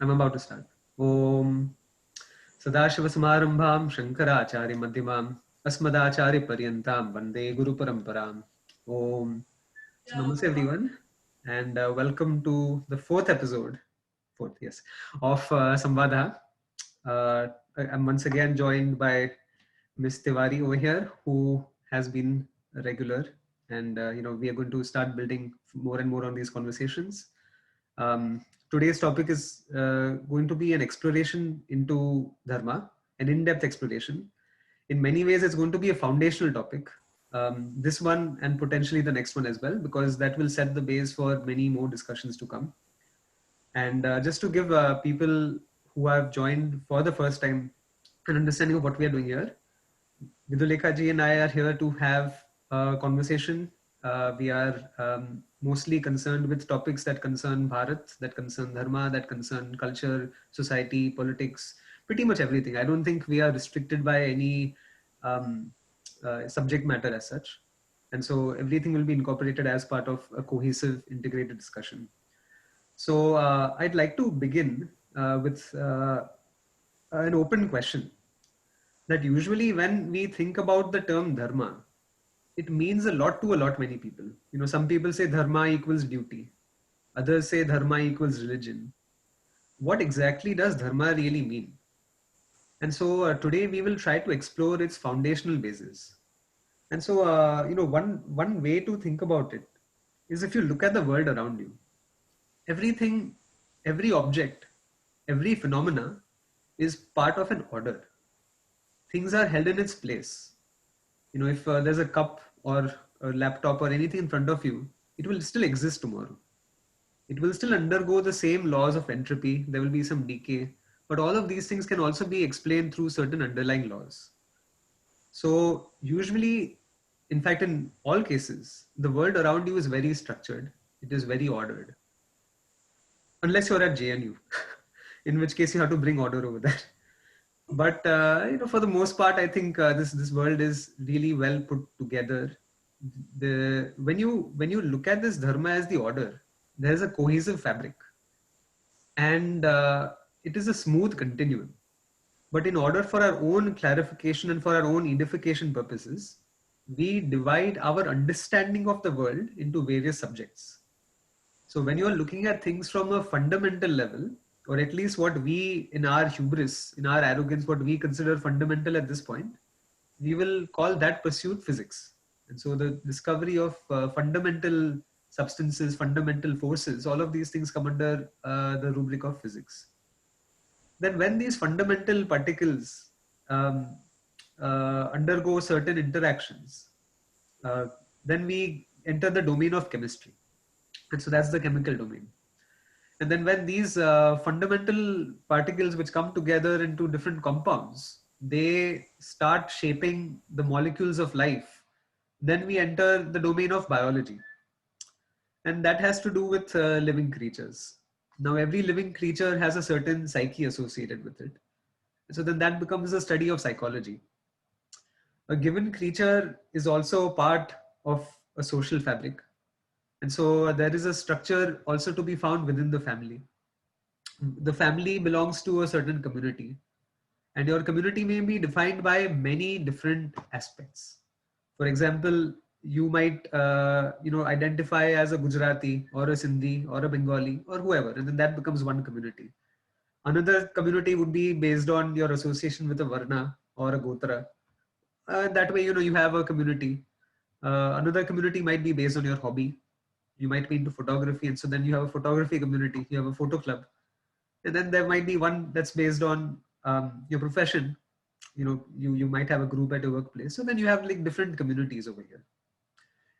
I'm about to start. Om Sadashivasamarambham Shankaracharya Madhyamam Asmadacharya Paryantam Vande Guru Paramparam. Om. So namaste everyone, and welcome to the fourth, yes, of Samvada. I'm once again joined by Miss Tiwari over here, who has been a regular, and we are going to start building more and more on these conversations. Today's topic is going to be an exploration into Dharma, an in-depth exploration. In many ways, it's going to be a foundational topic. This one and potentially the next one as well, because that will set the base for many more discussions to come. And just to give people who have joined for the first time an understanding of what we are doing here, Vidulekha ji and I are here to have a conversation. We are mostly concerned with topics that concern Bharat, that concern Dharma, that concern culture, society, politics, pretty much everything. I don't think we are restricted by any subject matter as such. And so everything will be incorporated as part of a cohesive, integrated discussion. So I'd like to begin with an open question. That usually when we think about the term dharma, it means a lot to a lot many people. Some people say dharma equals duty. Others say dharma equals religion. What exactly does dharma really mean? And so today we will try to explore its foundational basis. And so, one way to think about it is if you look at the world around you, everything, every object, every phenomena is part of an order. Things are held in its place. If there's a cup or a laptop or anything in front of you, it will still exist tomorrow. It will still undergo the same laws of entropy. There will be some decay, but all of these things can also be explained through certain underlying laws. So usually, in fact, in all cases, the world around you is very structured. It is very ordered. Unless you're at JNU, in which case you have to bring order over there. But for the most part, I think this world is really well put together. When you look at this dharma as the order, there is a cohesive fabric, and it is a smooth continuum. But in order for our own clarification and for our own edification purposes, we divide our understanding of the world into various subjects. So when you are looking at things from a fundamental level, or at least what we in our hubris, in our arrogance, what we consider fundamental at this point, we will call that pursuit physics. And so the discovery of fundamental substances, fundamental forces, all of these things come under the rubric of physics. Then when these fundamental particles undergo certain interactions, then we enter the domain of chemistry. And so that's the chemical domain. And then when these fundamental particles which come together into different compounds, they start shaping the molecules of life, then we enter the domain of biology. And that has to do with living creatures. Now, every living creature has a certain psyche associated with it. So then that becomes a study of psychology. A given creature is also part of a social fabric. And so there is a structure also to be found within the family. The family belongs to a certain community, and your community may be defined by many different aspects. For example, you might identify as a Gujarati or a Sindhi or a Bengali or whoever, and then that becomes one community. Another community would be based on your association with a Varna or a Gotra. That way, you have a community. Another community might be based on your hobby. You might be into photography, and so then you have a photography community. You have a photo club, and then there might be one that's based on your profession. You might have a group at your workplace. So then you have like different communities over here,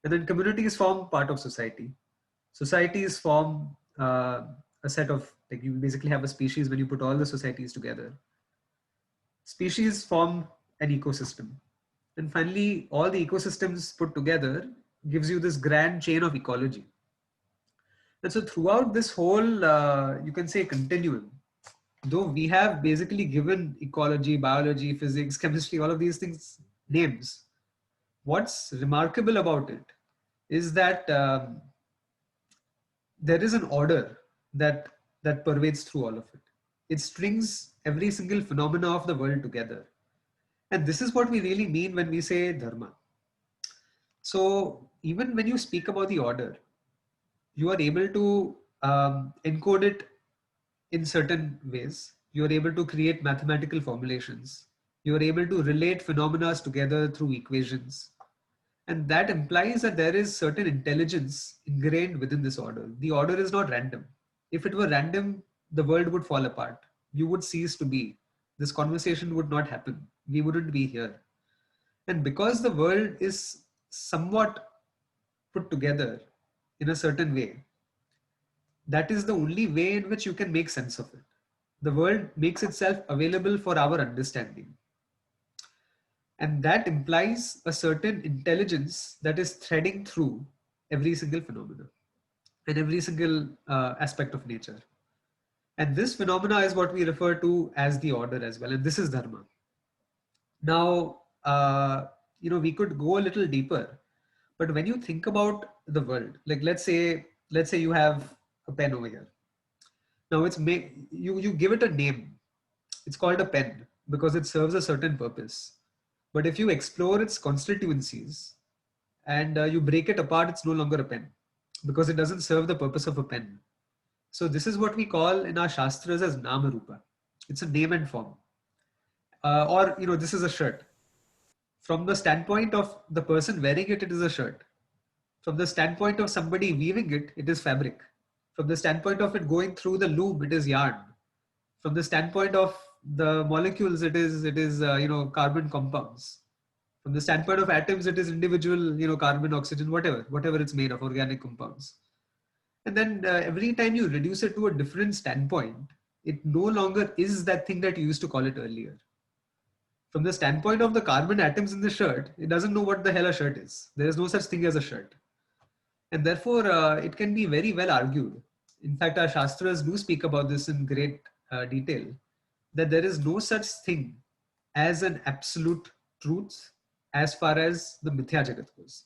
and then communities form part of society. Societies form a set of, like, you basically have a species when you put all the societies together. Species form an ecosystem, and finally all the ecosystems put together gives you this grand chain of ecology. And so throughout this whole you can say continuum, though we have basically given ecology, biology, physics, chemistry, all of these things names, what's remarkable about it is that there is an order that pervades through all of it. It strings every single phenomena of the world together. And this is what we really mean when we say dharma. So even when you speak about the order, you are able to encode it in certain ways. You are able to create mathematical formulations. You are able to relate phenomena together through equations. And that implies that there is certain intelligence ingrained within this order. The order is not random. If it were random, the world would fall apart. You would cease to be. This conversation would not happen. We wouldn't be here. And because the world is somewhat put together in a certain way, that is the only way in which you can make sense of it. The world makes itself available for our understanding. And that implies a certain intelligence that is threading through every single phenomenon and every single aspect of nature. And this phenomena is what we refer to as the order as well. And this is dharma. Now, we could go a little deeper, but when you think about the world, like let's say you have a pen over here. Now you give it a name. It's called a pen because it serves a certain purpose. But if you explore its constituencies and you break it apart, it's no longer a pen because it doesn't serve the purpose of a pen. So this is what we call in our shastras as nama rupa. It's a name and form. This is a shirt. From the standpoint of the person wearing it, it is a shirt. From the standpoint of somebody weaving it, it is fabric. From the standpoint of it going through the loom, it is yarn. From the standpoint of the molecules, it is carbon compounds. From the standpoint of atoms, it is individual carbon, oxygen, whatever it's made of, organic compounds. And then every time you reduce it to a different standpoint, it no longer is that thing that you used to call it earlier. From the standpoint of the carbon atoms in the shirt, it doesn't know what the hell a shirt is. There is no such thing as a shirt. And therefore, it can be very well argued. In fact, our Shastras do speak about this in great detail, that there is no such thing as an absolute truth as far as the Mithya Jagat goes.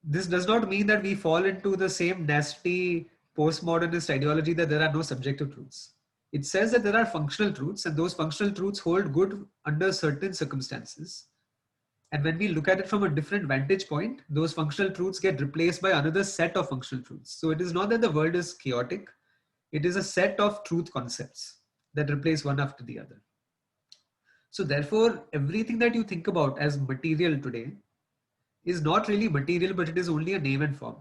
This does not mean that we fall into the same nasty postmodernist ideology that there are no subjective truths. It says that there are functional truths, and those functional truths hold good under certain circumstances. And when we look at it from a different vantage point, those functional truths get replaced by another set of functional truths. So it is not that the world is chaotic, it is a set of truth concepts that replace one after the other. So therefore, everything that you think about as material today is not really material, but it is only a name and form.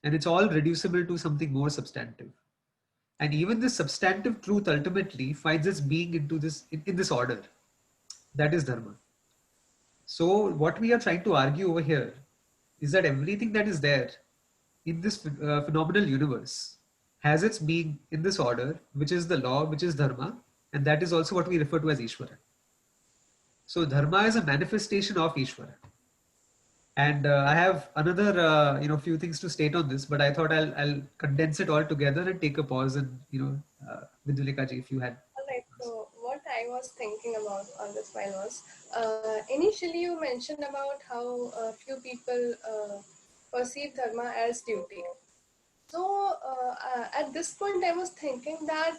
And it's all reducible to something more substantive. And even this substantive truth ultimately finds its being into this in this order. That is dharma. So what we are trying to argue over here is that everything that is there in this phenomenal universe has its being in this order, which is the law, which is dharma, and that is also what we refer to as Ishvara. So dharma is a manifestation of Ishvara. And I have another, few things to state on this, but I thought I'll condense it all together and take a pause. And Vidulika ji, if you had. All right. So what I was thinking about on this file was initially you mentioned about how few people perceive dharma as duty. So at this point, I was thinking that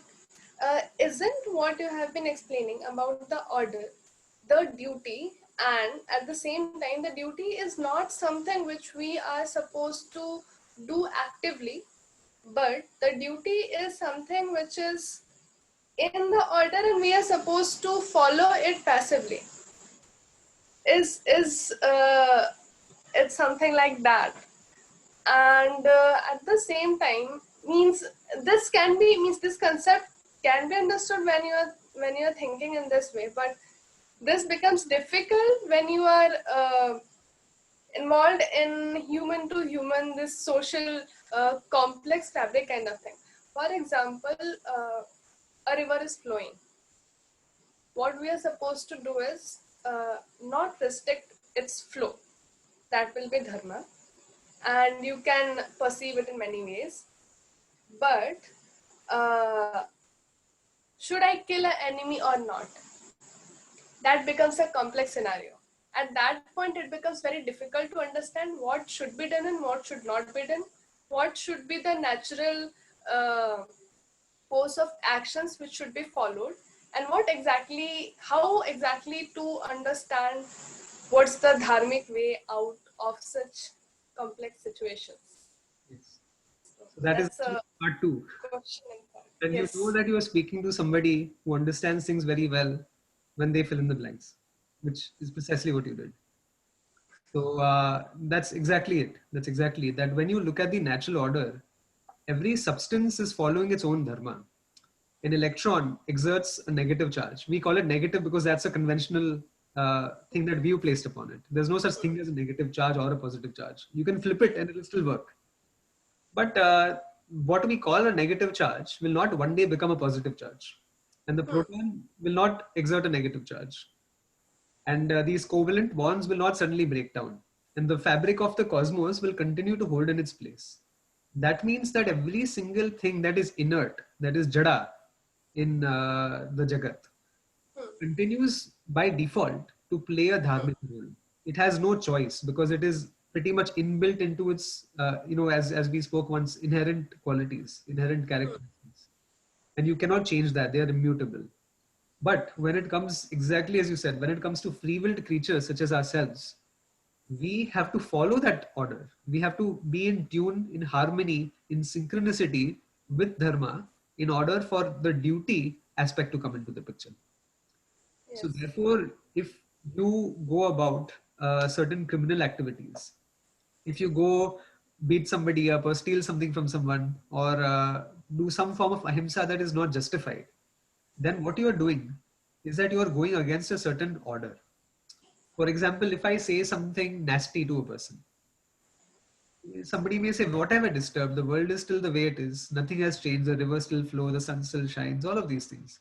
isn't what you have been explaining about the order, the duty, and at the same time, the duty is not something which we are supposed to do actively, but the duty is something which is in the order and we are supposed to follow it passively. Is it's something like that, and at the same time means this concept can be understood when you are thinking in this way, but this becomes difficult when you are involved in human to human, this social complex fabric kind of thing. For example, a river is flowing. What we are supposed to do is not restrict its flow. That will be dharma, and you can perceive it in many ways. But should I kill an enemy or not? That becomes a complex scenario. At that point, it becomes very difficult to understand what should be done and what should not be done. What should be the natural course of actions which should be followed, and how exactly to understand what's the dharmic way out of such complex situations. Yes. So So that is that's a part two. question in part. And you know Yes. that you are speaking to somebody who understands things very well when they fill in the blanks, which is precisely what you did. So that's exactly it. That's exactly it. That when you look at the natural order, every substance is following its own dharma. An electron exerts a negative charge. We call it negative because that's a conventional thing that we've placed upon it. There's no such thing as a negative charge or a positive charge. You can flip it and it'll still work. But what we call a negative charge will not one day become a positive charge. And the proton will not exert a negative charge. And these covalent bonds will not suddenly break down. And the fabric of the cosmos will continue to hold in its place. That means that every single thing that is inert, that is jada in the Jagat, continues by default to play a dharmic role. It has no choice because it is pretty much inbuilt into its, as we spoke once, inherent qualities, inherent characteristics. And you cannot change that. They are immutable. But when it comes, exactly as you said, when it comes to free willed creatures such as ourselves, we have to follow that order. We have to be in tune, in harmony, in synchronicity with dharma in order for the duty aspect to come into the picture. So Yes. therefore, if you go about certain criminal activities, if you go beat somebody up or steal something from someone or do some form of ahimsa that is not justified, then what you are doing is that you are going against a certain order. For example, if I say something nasty to a person, somebody may say, what have I disturbed? The world is still the way it is. Nothing has changed. The river still flows, the sun still shines, all of these things.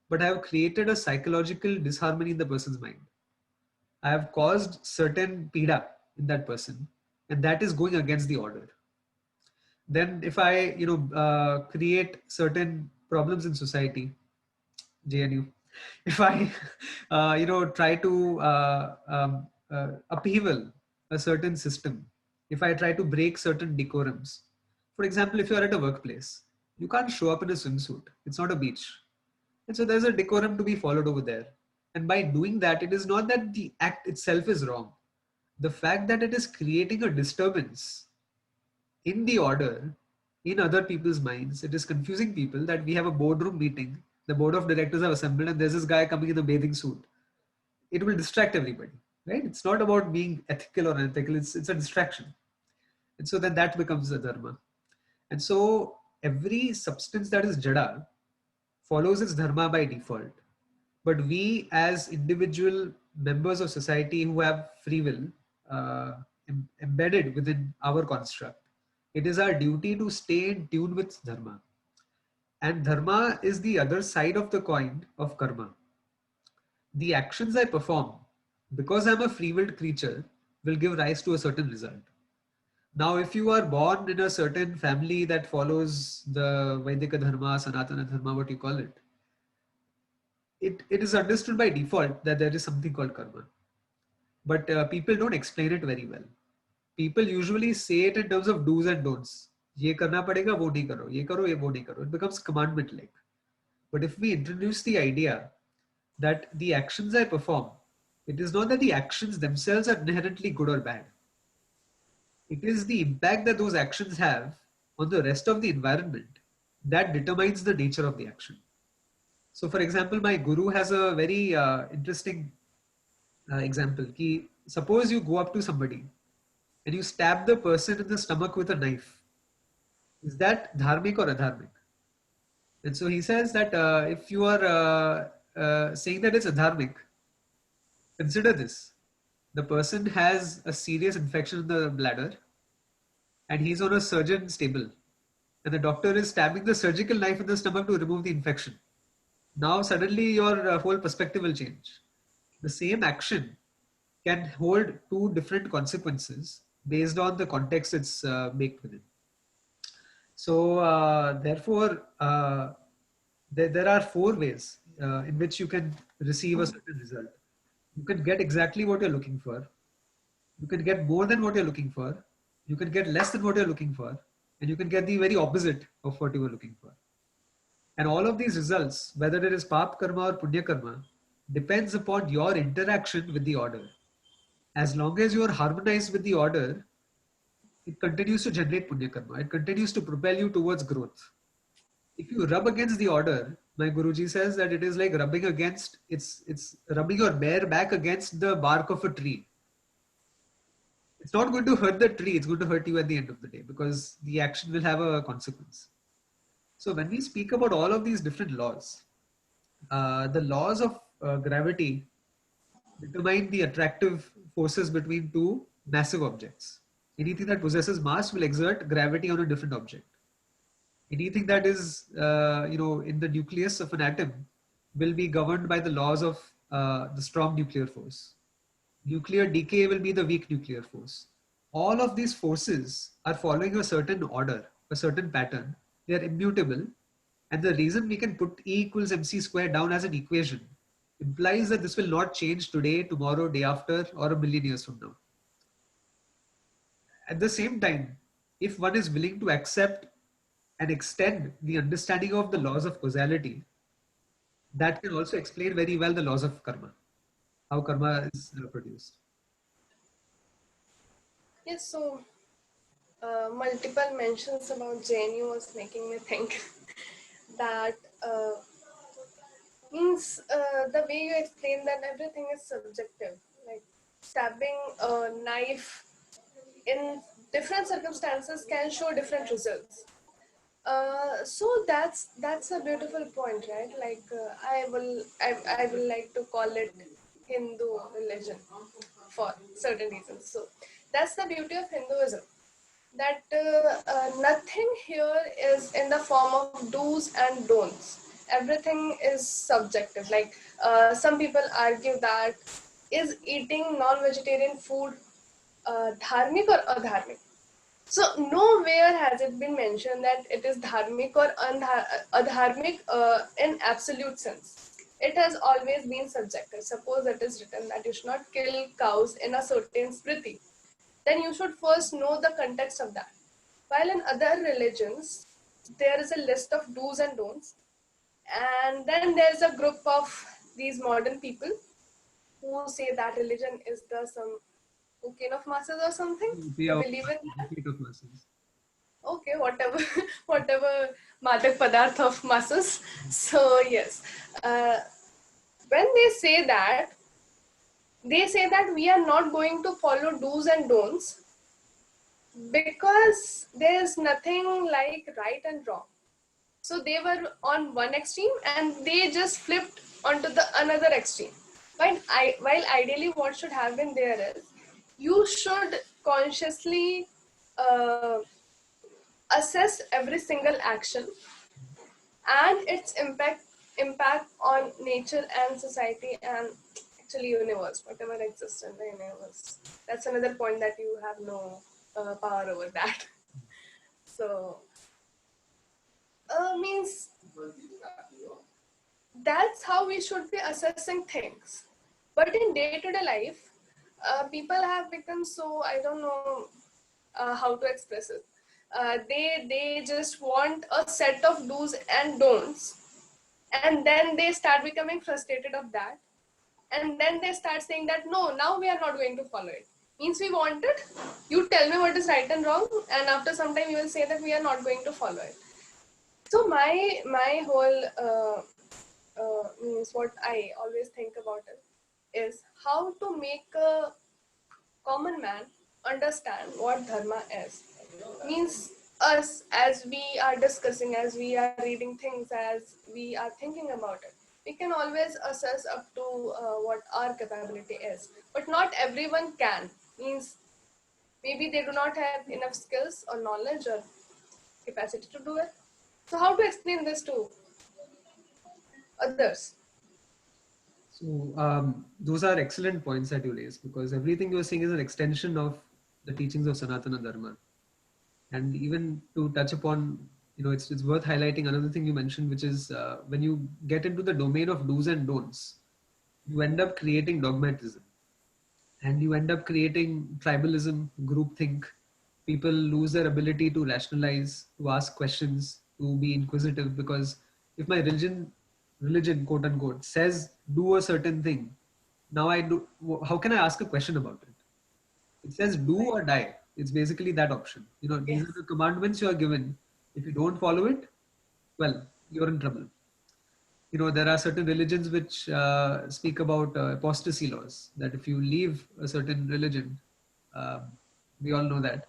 But I have created a psychological disharmony in the person's mind. I have caused certain pida in that person, and that is going against the order. Then if I, create certain problems in society, JNU, if I, try to upheaval a certain system, if I try to break certain decorums, for example, if you are at a workplace, you can't show up in a swimsuit. It's not a beach. And so there's a decorum to be followed over there. And by doing that, it is not that the act itself is wrong. The fact that it is creating a disturbance in the order in other people's minds, it is confusing people that we have a boardroom meeting, the board of directors have assembled, and there's this guy coming in a bathing suit. It will distract everybody, right? It's not about being ethical or unethical, it's a distraction. And so then that becomes a dharma. And so every substance that is jada follows its dharma by default. But we, as individual members of society who have free will embedded within our construct, it is our duty to stay in tune with dharma. And dharma is the other side of the coin of karma. The actions I perform, because I'm a free willed creature, will give rise to a certain result. Now, if you are born in a certain family that follows the Vedika Dharma, Sanatana Dharma, what you call it, it is understood by default that there is something called karma. But people don't explain it very well. People usually say it in terms of do's and don'ts. ये करना पड़ेगा वो नहीं करो ये करो ये वो नहीं करो. It becomes commandment like. But if we introduce the idea that the actions I perform, it is not that the actions themselves are inherently good or bad. It is the impact that those actions have on the rest of the environment that determines the nature of the action. So, for example, my guru has a very interesting example. Ki, suppose you go up to somebody and you stab the person in the stomach with a knife. Is that dharmic or adharmic? And so he says that if you are saying that it's adharmic, consider this. The person has a serious infection in the bladder and he's on a surgeon's table. And the doctor is stabbing the surgical knife in the stomach to remove the infection. Now, suddenly, your whole perspective will change. The same action can hold two different consequences based on the context it's baked within. So, therefore, there are four ways in which you can receive a certain result. You can get exactly what you're looking for. You can get more than what you're looking for. You can get less than what you're looking for. And you can get the very opposite of what you were looking for. And all of these results, whether it is pap karma or punya karma, depends upon your interaction with the order. As long as you are harmonized with the order, it continues to generate punya karma. It continues to propel you towards growth. If you rub against the order, my Guruji says that it is like rubbing against, it's rubbing your bare back against the bark of a tree. It's not going to hurt the tree, it's going to hurt you at the end of the day because the action will have a consequence. So when we speak about all of these different laws, the laws of gravity determine the attractive forces between two massive objects. Anything that possesses mass will exert gravity on a different object. Anything that is, in the nucleus of an atom will be governed by the laws of the strong nuclear force. Nuclear decay will be the weak nuclear force. All of these forces are following a certain order, a certain pattern. They are immutable. And the reason we can put E equals mc square down as an equation implies that this will not change today, tomorrow, day after, or a million years from now. At the same time, if one is willing to accept and extend the understanding of the laws of causality, that can also explain very well the laws of karma, how karma is produced. Yes, so multiple mentions about JNU was making me think that means the way you explain that everything is subjective, like stabbing a knife in different circumstances can show different results. So that's a beautiful point, right? Like I will like to call it Hindu religion for certain reasons. So that's the beauty of Hinduism, that nothing here is in the form of do's and don'ts. Everything is subjective. Like some people argue that is eating non-vegetarian food dharmic or adharmic. So nowhere has it been mentioned that it is dharmic or adharmic in absolute sense. It has always been subjective. Suppose it is written that you should not kill cows in a certain smriti, then you should first know the context of that. While in other religions, there is a list of do's and don'ts, and then there's a group of these modern people who say that religion is the some cocaine of masses or something. They Yeah, believe in that. of masses. Okay, whatever, whatever madak padarth of masses. So yes, uh, when they say that we are not going to follow do's and don'ts because there is nothing like right and wrong. So they were on one extreme and they just flipped onto the another extreme. While ideally what should have been there is you should consciously uh, assess every single action and its impact on nature and society and actually universe, whatever exists in the universe. That's another point that you have no power over that. So means that's how we should be assessing things. But in day-to-day life, people have become so, I don't know how to express it. They just want a set of do's and don'ts, and then they start becoming frustrated of that, and then they start saying that no, now we are not going to follow it. Means we want it. You tell me what is right and wrong, and after some time you will say that we are not going to follow it. So my whole means what I always think about it is how to make a common man understand what dharma is. Means us, as we are discussing, as we are reading things, as we are thinking about it, we can always assess up to what our capability is. But not everyone can. Means maybe they do not have enough skills or knowledge or capacity to do it. So how to explain this to others? So those are excellent points that you raise because everything you're saying is an extension of the teachings of Sanatana Dharma. And even to touch upon, it's worth highlighting another thing you mentioned, which is when you get into the domain of do's and don'ts, you end up creating dogmatism and you end up creating tribalism, groupthink. People lose their ability to rationalize, to ask questions, to be inquisitive because if my religion, quote unquote, says do a certain thing, now I do. How can I ask a question about it? It says do Right. or die. It's basically that option. These Yes. are the commandments you are given. If you don't follow it, well, you're in trouble. There are certain religions which speak about apostasy laws, that if you leave a certain religion, um, we all know that,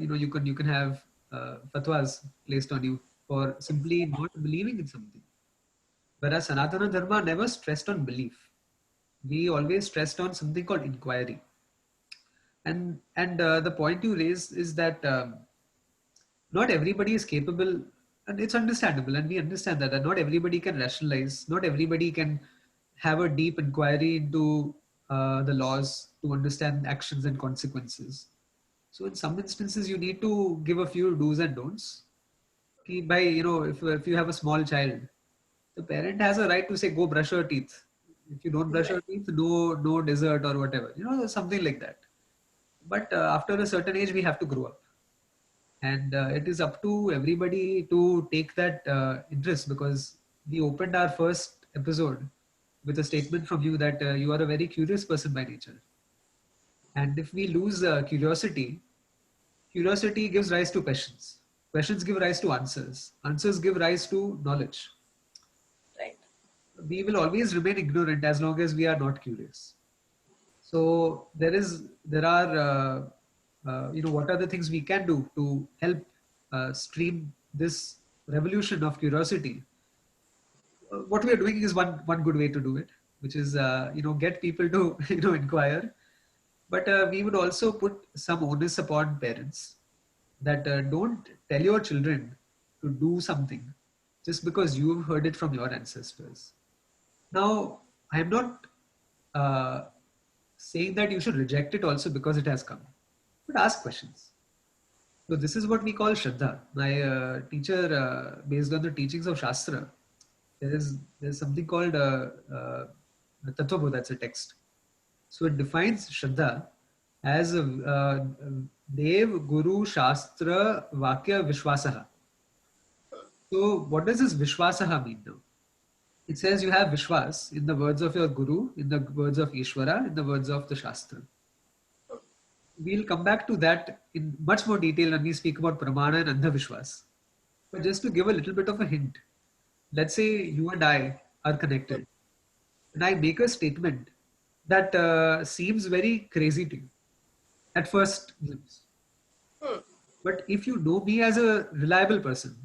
you can have fatwas placed on you for simply not believing in something. Whereas Sanatana Dharma never stressed on belief. We always stressed on something called inquiry. And the point you raise is that not everybody is capable, and it's understandable, and we understand that not everybody can rationalize, not everybody can have a deep inquiry into the laws to understand actions and consequences. So in some instances, you need to give a few do's and don'ts. By if you have a small child, the parent has a right to say, go brush your teeth. If you don't brush Right. your teeth, no dessert or whatever, something like that. But after a certain age, we have to grow up, and it is up to everybody to take that interest, because we opened our first episode with a statement from you that you are a very curious person by nature. And if we lose curiosity gives rise to questions. Questions give rise to answers. Answers give rise to knowledge. Right. We will always remain ignorant as long as we are not curious. So what are the things we can do to help stream this revolution of curiosity? What we are doing is one good way to do it, which is get people to inquire. But we would also put some onus upon parents that don't tell your children to do something just because you've heard it from your ancestors. Now, I am not uh, saying that you should reject it also because it has come, but ask questions. So this is what we call Shraddha. My teacher, based on the teachings of Shastra, there's something called Tattvabodha. That's a text. So it defines Shraddha as Dev, Guru, Shastra, Vakya, Vishwasaha. So what does this Vishwasaha mean now? It says you have Vishwas in the words of your Guru, in the words of Ishvara, in the words of the Shastra. We'll come back to that in much more detail when we speak about Pramana and Andhavishwas. But just to give a little bit of a hint, let's say you and I are connected, and I make a statement that seems very crazy to you at first glimpse. Hmm. But if you know me as a reliable person,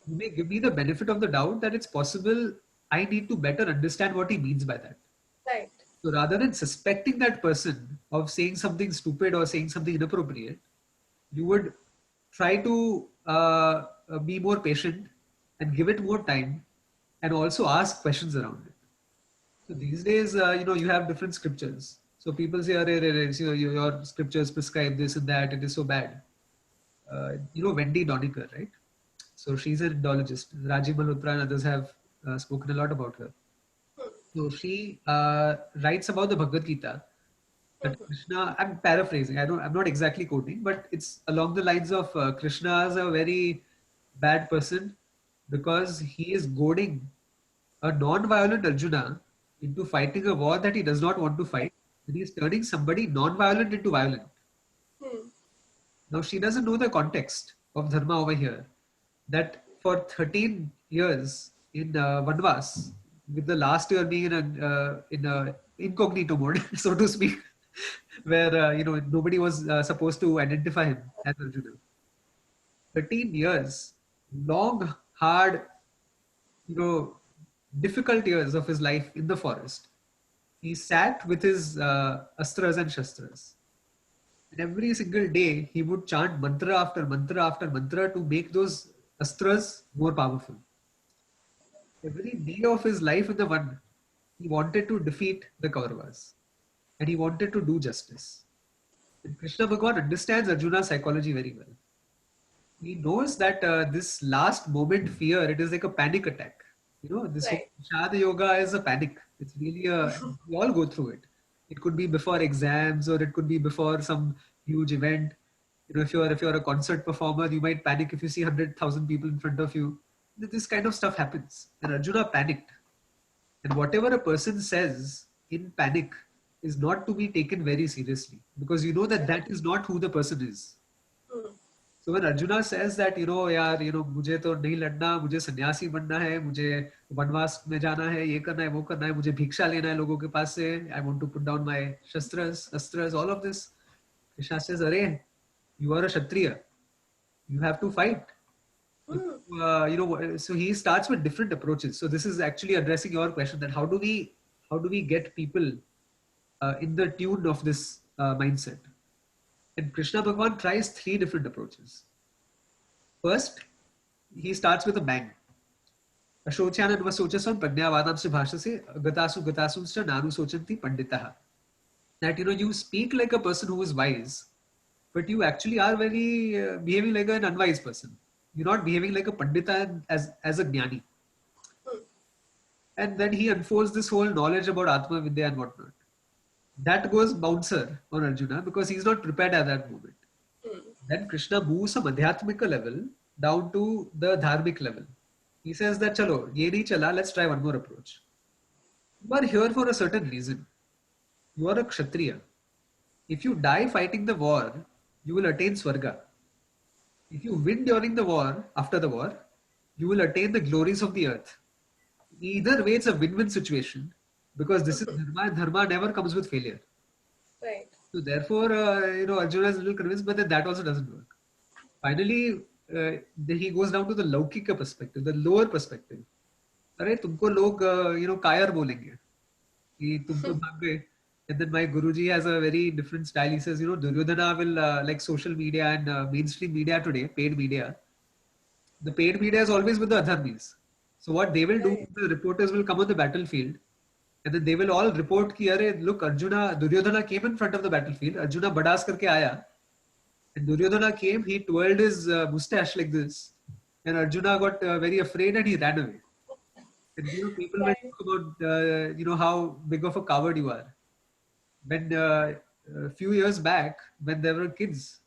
you may give me the benefit of the doubt that it's possible I need to better understand what he means by that. Right. So rather than suspecting that person of saying something stupid or saying something inappropriate, you would try to be more patient and give it more time, and also ask questions around it. So these days, you have different scriptures. So people say, "Arey, arey, arey, see, your scriptures prescribe this and that. It is so bad." Wendy Doniker, right? So she's an Indologist. Rajiv Malhotra and others have spoken a lot about her. So she writes about the Bhagavad Gita. That Krishna, I'm paraphrasing. I'm not exactly quoting, but it's along the lines of Krishna is a very bad person because he is goading a non-violent Arjuna into fighting a war that he does not want to fight, and he is turning somebody non-violent into violent. Hmm. Now she doesn't know the context of dharma over here. That for 13 years in Vanvas, with the last year being in a incognito mode, so to speak, where nobody was supposed to identify him as Arjuna. 13 years, long, hard, you know, difficult years of his life in the forest. He sat with his astras and shastras. And every single day, he would chant mantra after mantra after mantra to make those astras more powerful. Every day of his life in the one, he wanted to defeat the Kauravas and he wanted to do justice. And Krishna Bhagavan understands Arjuna's psychology very well. He knows that this last moment fear, it is like a panic attack. This whole Right. Shad Yoga is a panic. It's really we all go through it. It could be before exams or it could be before some huge event. If you're a concert performer, you might panic if you see 100,000 people in front of you. this kind of stuff happens. And Arjuna panicked. And whatever a person says in panic is not to be taken very seriously, because you know that that is not who the person is. Hmm. So when Arjuna says that, यार, मुझे तो नहीं लड़ना, मुझे सन्यासी बनना है, मुझे वनवास में जाना है, ये करना है, वो करना है, मुझे भिक्षा लेना है लोगों के पास से, I want to put down my astras, all of this. Krishna says, अरे, you are a Kshatriya. You have to fight. So he starts with different approaches. So this is actually addressing your question, that how do we get people in the tune of this mindset? And Krishna Bhagavan tries 3 different approaches. First, he starts with a bang. Ashochan and Vasochasan Pragnavadam se bhashase gatasu nanu sochanti panditaha. That you speak like a person who is wise, but you actually are very behaving like an unwise person. You're not behaving like a pandita as a jnani. And then he unfolds this whole knowledge about Atma Vidya and whatnot. That goes bouncer on Arjuna because he's not prepared at that moment. Then Krishna moves from Adhyatmika level down to the Dharmic level. He says that, chalo, ye nahi chala, let's try one more approach. You are here for a certain reason. You are a Kshatriya. If you die fighting the war, you will attain Swarga. If you win during the war, after the war, you will attain the glories of the earth. Either way, it's a win-win situation because this is dharma, and dharma never comes with failure. Right. So therefore, Arjuna is a little convinced, but then that also doesn't work. Finally, he goes down to the Laukika perspective, the lower perspective. अरे तुमको लोग कायर बोलेंगे कि तुम तो भाग गए. And then my Guruji has a very different style. He says, Duryodhana will, like social media and mainstream media today, paid media. The paid media is always with the Adharmis. So what they will do, the reporters will come on the battlefield and then they will all report ki, Arey, look, Duryodhana came in front of the battlefield. Arjuna badas karke aaya. And Duryodhana came, he twirled his mustache like this. And Arjuna got very afraid and he ran away. And people will talk about, how big of a coward you are. When a few years back, when there were kids,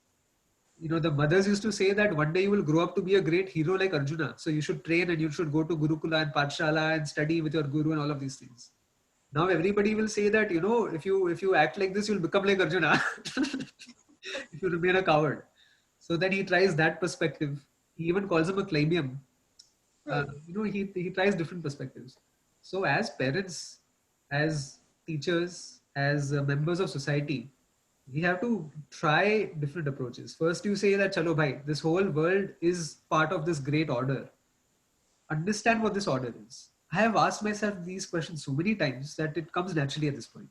the mothers used to say that one day you will grow up to be a great hero like Arjuna. So you should train and you should go to Gurukula and Pathshala and study with your guru and all of these things. Now everybody will say that, if you act like this, you'll become like Arjuna. If you remain a coward. So then he tries that perspective. He even calls him a claimium. He tries different perspectives. So as parents, as teachers, as members of society, we have to try different approaches. First, you say that, chalo bhai, this whole world is part of this great order. Understand what this order is. I have asked myself these questions so many times that it comes naturally at this point.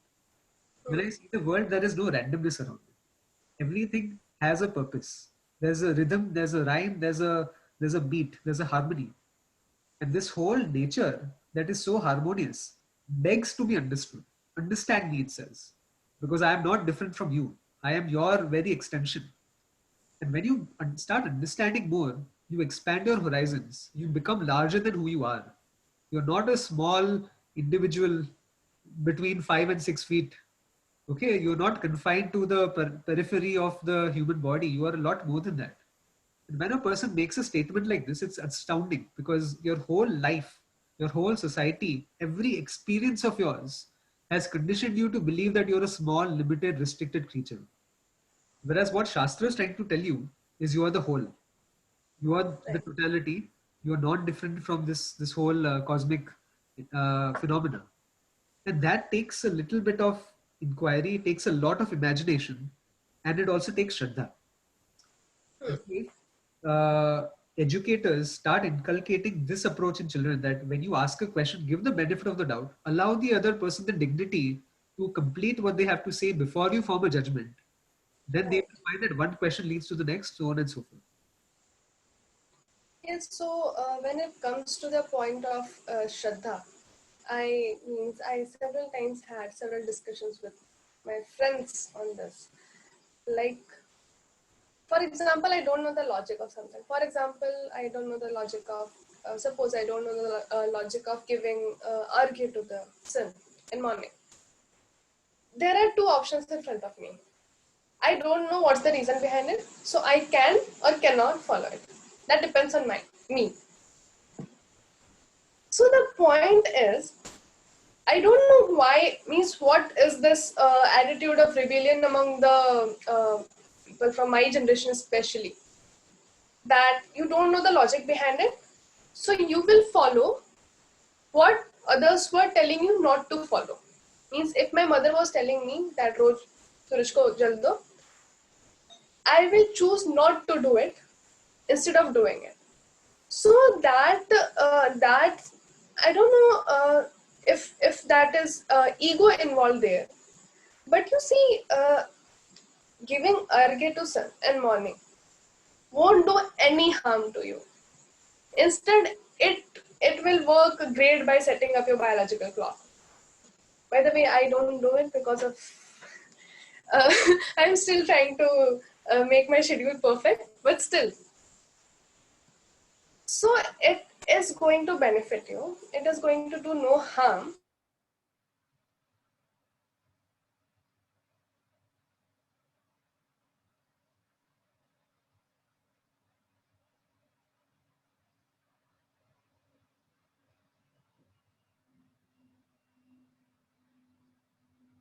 When I see the world, there is no randomness around it. Everything has a purpose. There's a rhythm, there's a rhyme, there's a beat, there's a harmony. And this whole nature that is so harmonious begs to be understood. Understand me, it says. Because I am not different from you. I am your very extension. And when you start understanding more, you expand your horizons. You become larger than who you are. You're not a small individual between 5 and 6 feet. Okay, you're not confined to the periphery of the human body. You are a lot more than that. And when a person makes a statement like this, it's astounding because your whole life, your whole society, every experience of yours has conditioned you to believe that you're a small, limited, restricted creature. Whereas what Shastra is trying to tell you is you are the whole. You are the totality. You are not different from this whole cosmic phenomena. And that takes a little bit of inquiry, it takes a lot of imagination, and it also takes Shraddha. If educators start inculcating this approach in children, that when you ask a question, give the benefit of the doubt, allow the other person the dignity to complete what they have to say before you form a judgment, then they will find that one question leads to the next, so on and so forth. Yes, so when it comes to the point of Shraddha, I several times had several discussions with my friends on this. Like, for example, I don't know the logic of something. For example, I don't know the logic of, suppose I don't know the logic of giving argya to the sun in morning. There are two options in front of me. I don't know what's the reason behind it, so I can or cannot follow it. That depends on me. So the point is, I don't know why, means what is this attitude of rebellion among the people from my generation especially, that you don't know the logic behind it, so you will follow what others were telling you not to follow. Means if my mother was telling me that Roj Suraj ko jal do, I will choose not to do it instead of doing it. So that I don't know if that is ego involved there. But you see, giving arghe to sun and morning won't do any harm to you. Instead, it will work great by setting up your biological clock. By the way, I don't do it because of uh, I'm still trying to make my schedule perfect, but still. So it is going to benefit you. It is going to do no harm.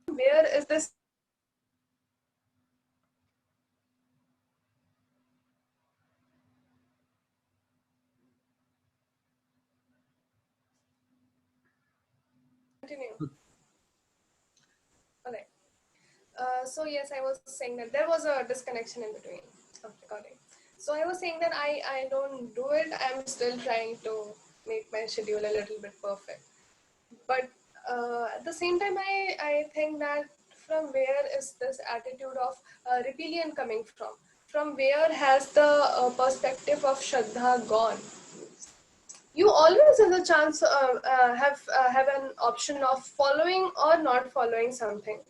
Where is this? Continue. Okay. So yes, I was saying that there was a disconnection in between of recording. So I was saying that I don't do it. I'm still trying to make my schedule a little bit perfect. But at the same time, I think that from where is this attitude of rebellion coming from? From where has the perspective of Shraddha gone? You always have the chance have an option of following or not following something,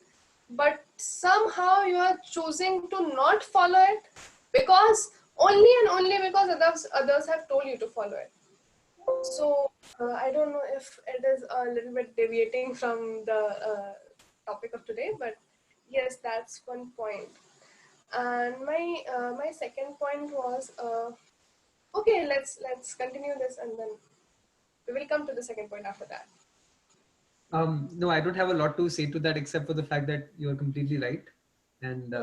but somehow you are choosing to not follow it because only and only because others have told you to follow it. So I don't know if it is a little bit deviating from the topic of today, but yes, that's one point. And my second point was okay. Let's continue this, and then we will come to the second point after that. No, I don't have a lot to say to that except for the fact that you're completely right. And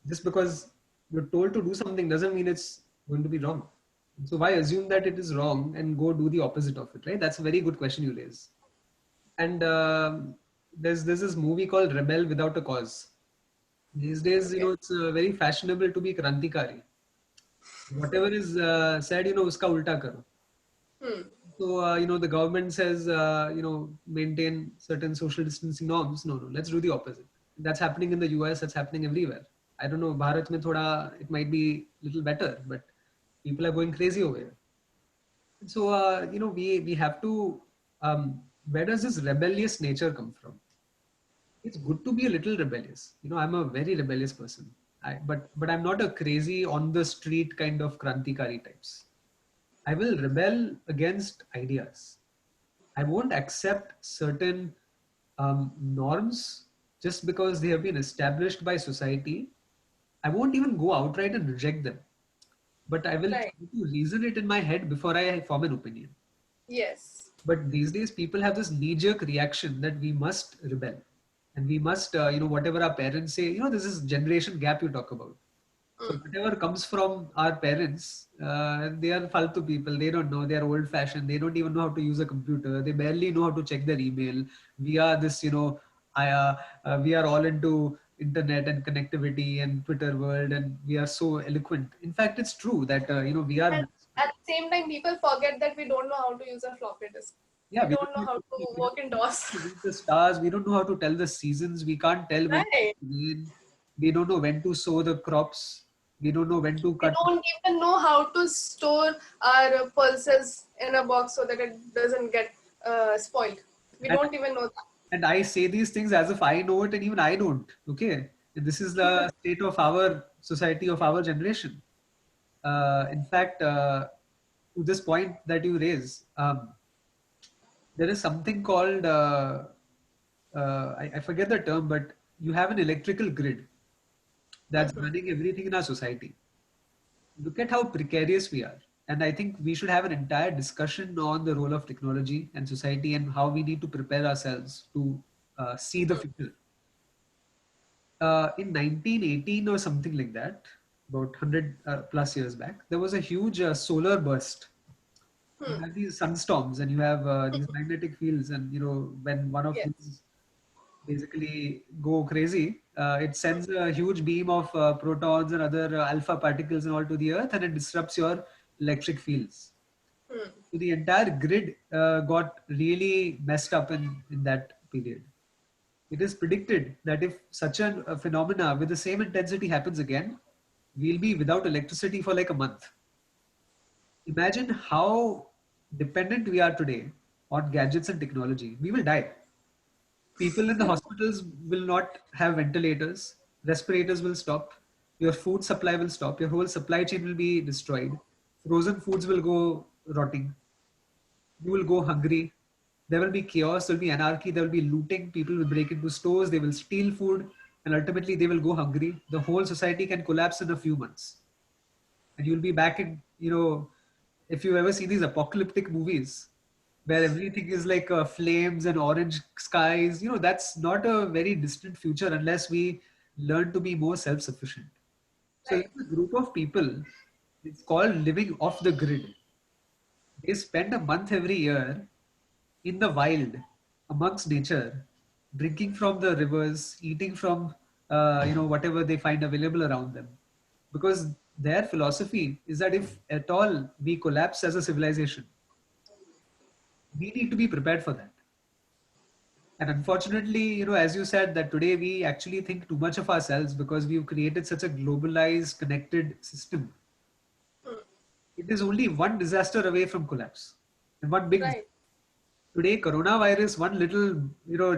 just because you're told to do something doesn't mean it's going to be wrong. So why assume that it is wrong and go do the opposite of it, right? That's a very good question you raise. And there's this movie called Rebel Without a Cause. These days, Okay. it's very fashionable to be krantikari. Whatever is said, uska ulta karo. Hmm. So, the government says, maintain certain social distancing norms. No, let's do the opposite. That's happening in the US, that's happening everywhere. I don't know, Bharat mein thoda, it might be a little better, but people are going crazy over here. So, we have to, where does this rebellious nature come from? It's good to be a little rebellious. I'm a very rebellious person. But I'm not a crazy on the street kind of krantikari types. I will rebel against ideas. I won't accept certain norms just because they have been established by society. I won't even go outright and reject them, but I will Right. try to reason it in my head before I form an opinion. Yes. But these days, people have this knee-jerk reaction that we must rebel, and we must, whatever our parents say. This is generation gap you talk about. So Mm. whatever comes from our parents, they are faltu people. They don't know. They are old fashioned. They don't even know how to use a computer. They barely know how to check their email. We are this, we are all into internet and connectivity and Twitter world, and we are so eloquent. In fact, it's true that we are. And at the same time, people forget that we don't know how to use a floppy disk. Yeah, We we don't don't know know how how to to, work in DOS. read the stars. We don't know how to tell the seasons. We can't tell when Right. to rain. We don't know when to sow the crops. We don't know when to We cut. don't even know how to store our pulses in a box so that it doesn't get spoiled. We And, don't even know that. and I say these things as if I know it, and even I don't. Okay, and this is the state of our society, of our generation. In fact, to this point that you raise, there is something called I forget the term, but you have an electrical grid that's Mhm. running everything in our society. Look at how precarious we are. And I think we should have an entire discussion on the role of technology and society and how we need to prepare ourselves to see the future. In 1918 or something like that, about 100 plus years back, there was a huge solar burst. You Hmm. have these sunstorms and you have these magnetic fields, and when one of Yes. these basically go crazy, it sends a huge beam of protons and other alpha particles and all to the earth, and it disrupts your electric fields. Hmm. So the entire grid got really messed up in that period. It is predicted that if such a phenomena with the same intensity happens again, we'll be without electricity for like a month. Imagine how dependent we are today on gadgets and technology. We will die. People in the hospitals will not have ventilators, respirators will stop, your food supply will stop, your whole supply chain will be destroyed, frozen foods will go rotting, you will go hungry, there will be chaos, there will be anarchy, there will be looting, people will break into stores, they will steal food, and ultimately they will go hungry. The whole society can collapse in a few months. And you'll be back in, if you ever see these apocalyptic movies where everything is like flames and orange skies, that's not a very distant future unless we learn to be more self-sufficient. So Right. there's a group of people, it's called living off the grid. They spend a month every year in the wild, amongst nature, drinking from the rivers, eating from whatever they find available around them, because their philosophy is that if at all we collapse as a civilization, we need to be prepared for that. And unfortunately, as you said, that today we actually think too much of ourselves because we've created such a globalized, connected system. Hmm. It is only one disaster away from collapse, and one big. Right. Today, coronavirus, one little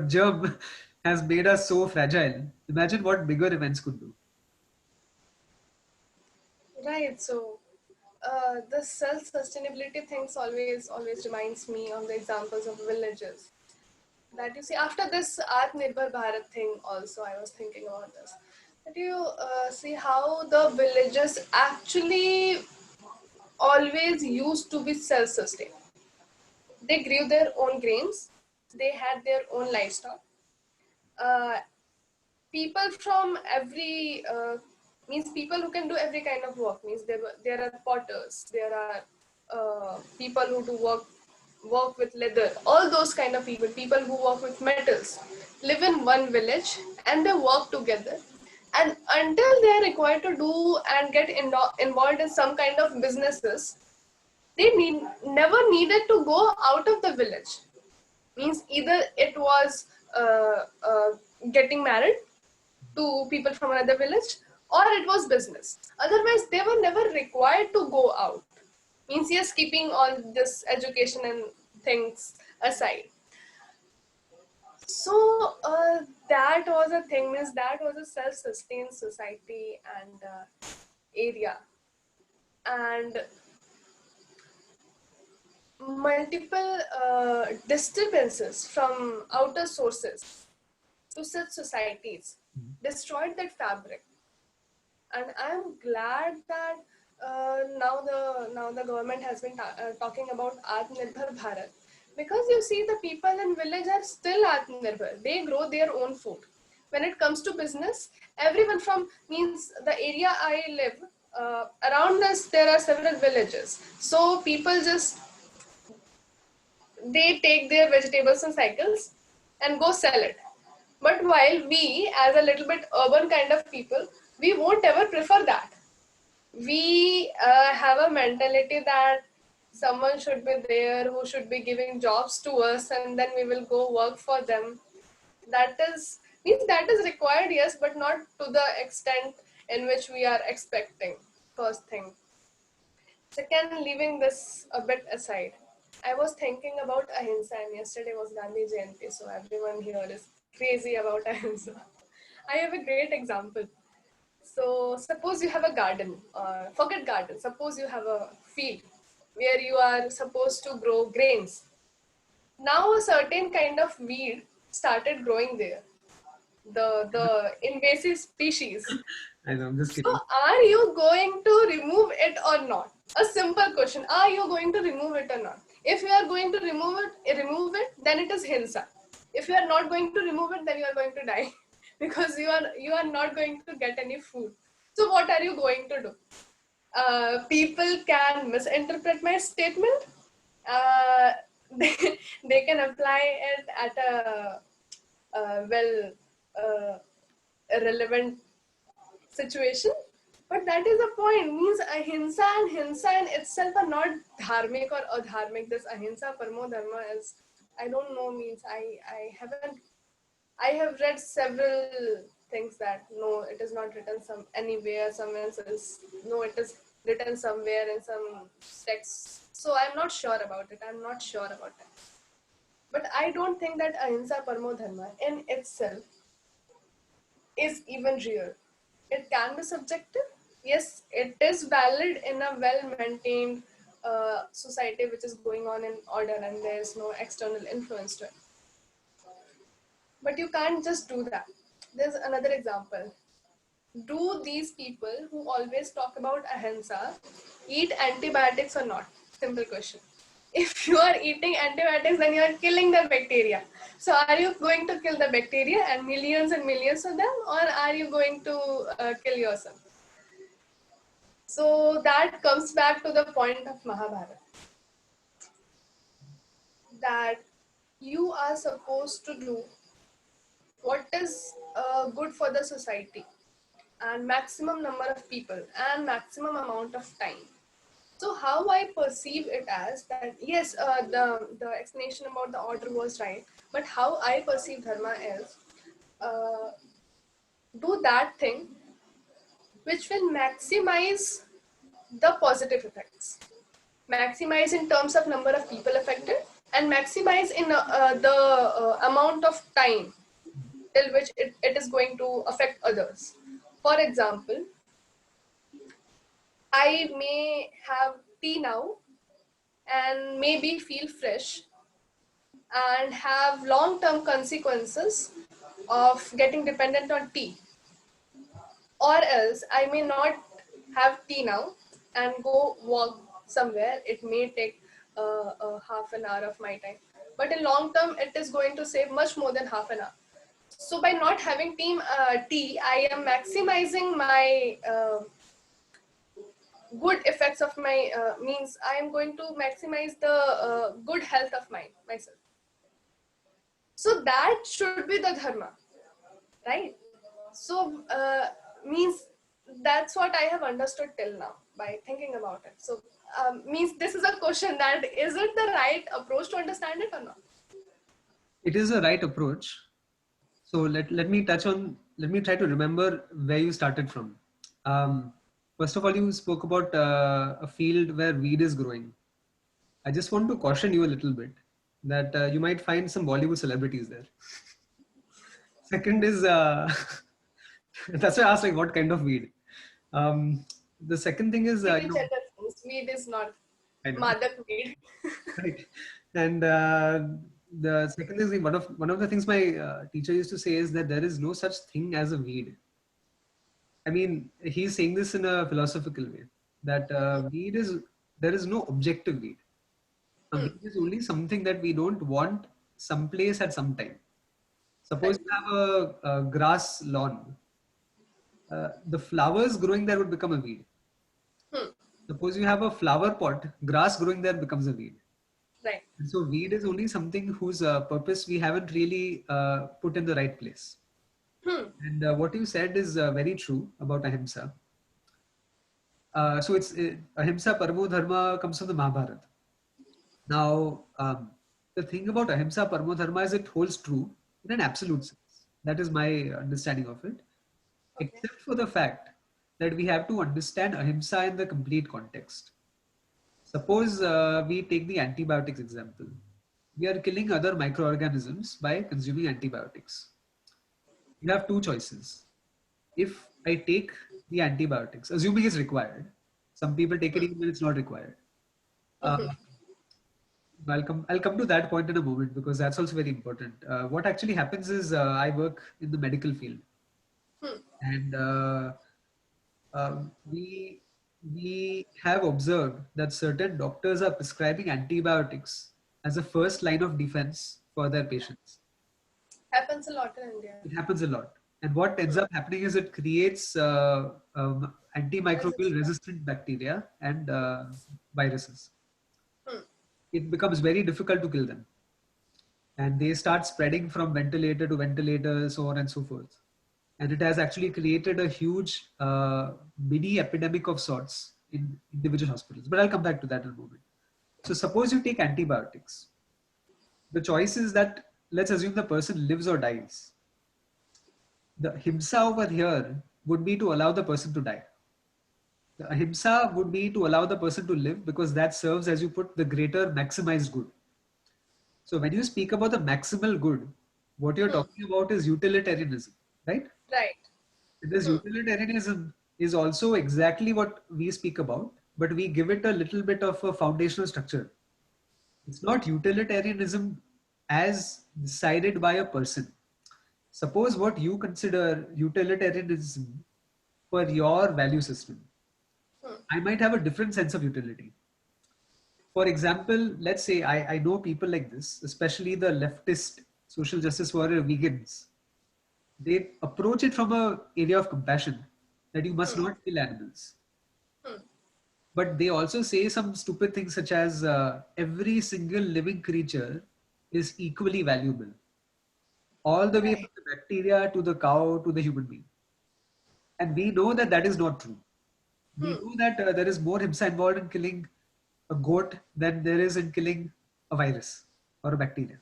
germ has made us so fragile. Imagine what bigger events could do. Right. So, the self-sustainability things always reminds me of the examples of villages that you see after this Atmanirbhar Bharat thing. Also, I was thinking about this. That you see how the villages actually always used to be self-sustained. They grew their own grains. They had their own livestock. Uh, People from every means people who can do every kind of work, means there are potters, there are people who do work with leather, all those kind of people who work with metals, live in one village and they work together, and until they are required to do and get involved in some kind of businesses, they never needed to go out of the village. Means either it was getting married to people from another village, or it was business. Otherwise, they were never required to go out. Means yes, keeping all this education and things aside. So that was a thing. Means that was a self-sustained society and area, and multiple disturbances from outer sources to such societies destroyed that fabric. And I'm glad that now the government has been talking about Atmanirbhar Bharat, because you see the people in village are still Atmanirbhar. They grow their own food. When it comes to business, everyone from, means the area I live, around us there are several villages. So people just, they take their vegetables and cycles and go sell it. But while we, as a little bit urban kind of people, we won't ever prefer that. We have a mentality that someone should be there who should be giving jobs to us, and then we will go work for them. That is, means that is required, yes, but not to the extent in which we are expecting. First thing. Second, leaving this a bit aside, I was thinking about ahimsa, and yesterday was Gandhi Jayanti, so everyone here is crazy about ahimsa. I have a great example. So suppose you have a garden, forget garden, suppose you have a field where you are supposed to grow grains. Now a certain kind of weed started growing there, the invasive species. I know, I'm just So kidding. are you going to remove it or not? A simple question: are you going to remove it or not? If you are going to remove it, then it is hinsa. If you are not going to remove it, then you are going to die because you are not going to get any food. So what are you going to do? People can misinterpret my statement. uh, they, they can apply it at a well uh, relevant situation. But that is the point. Means ahimsa and hinsa in itself are not dharmic or adharmic. This ahimsa parmo dharma is, I don't know, means I have read several things that no, it is not written some anywhere. Someone says no, it is written somewhere in some text. So I'm not sure about it. I'm not sure about it. But I don't think that ahimsa parmo dharma in itself is even real. It can be subjective. Yes, it is valid in a well-maintained society which is going on in order and there is no external influence to it. But you can't just do that. There's another example. Do these people who always talk about ahimsa eat antibiotics or not? Simple question. If you are eating antibiotics, then you are killing the bacteria. So are you going to kill the bacteria and millions of them, or are you going to kill yourself? So that comes back to the point of Mahabharata, that you are supposed to do what is good for the society and maximum number of people and maximum amount of time. So how I perceive it as that, yes, the explanation about the order was right, but how I perceive dharma is uh, do that thing which will maximize the positive effects, maximize in terms of number of people affected, and maximize in the amount of time till which it is going to affect others. For example, I may have tea now and maybe feel fresh and have long-term consequences of getting dependent on tea. Or else I may not have tea now and go walk somewhere. It may take half an hour of my time. But in long term, it is going to save much more than half an hour. So by not having tea, I am maximizing my good effects of my means. I am going to maximize the good health of myself. So that should be the dharma, right? So means that's what I have understood till now by thinking about it. So means this is a question that is it the right approach to understand it or not? It is a right approach. So let me let me try to remember where you started from. First of all, you spoke about a field where weed is growing. I just want to caution you a little bit that you might find some Bollywood celebrities there. Second is, that's why I asked like what kind of weed. The second thing is, Maybe gender things. Weed is not I know. madak weed. Right. And the second is one of the things my teacher used to say is that there is no such thing as a weed. I mean, he's saying this in a philosophical way that weed is there is no objective weed. A weed is only something that we don't want someplace at some time. Suppose you have a grass lawn, the flowers growing there would become a weed. Suppose you have a flower pot, grass growing there becomes a weed. Right. And so weed is only something whose purpose we haven't really put in the right place. And what you said is very true about ahimsa. So it's ahimsa paramo dharma comes from the Mahabharata. Now, the thing about ahimsa paramo dharma is it holds true in an absolute sense. That is my understanding of it, except for the fact that we have to understand ahimsa in the complete context. Suppose we take the antibiotics example. We are killing other microorganisms by consuming antibiotics. You have two choices. If I take the antibiotics, assuming it's required, some people take it even when it's not required. I'll come to that point in a moment because that's also very important. What actually happens is I work in the medical field, and we we have observed that certain doctors are prescribing antibiotics as a first line of defense for their patients. Happens a lot in India. It happens a lot. And what ends up happening is it creates antimicrobial Resistance. resistant bacteria and viruses. Hmm. It becomes very difficult to kill them. And they start spreading from ventilator to ventilator, so on and so forth. And it has actually created a huge mini epidemic of sorts in individual hospitals. But I'll come back to that in a moment. So suppose you take antibiotics. The choice is that let's assume the person lives or dies. The himsa over here would be to allow the person to die. The ahimsa would be to allow the person to live because that serves, as you put, the greater maximized good. So when you speak about the maximal good, what you're talking about is utilitarianism, right? Right. This utilitarianism is also exactly what we speak about, but we give it a little bit of a foundational structure. It's not utilitarianism as decided by a person. Suppose what you consider utilitarianism for your value system. I might have a different sense of utility. For example, let's say I know people like this, especially the leftist social justice warrior vegans. They approach it from a area of compassion that you must not kill animals. But they also say some stupid things such as every single living creature is equally valuable, all the way from Right. the bacteria to the cow to the human being. And we know that that is not true. We know that there is more himsa involved in killing a goat than there is in killing a virus or a bacteria.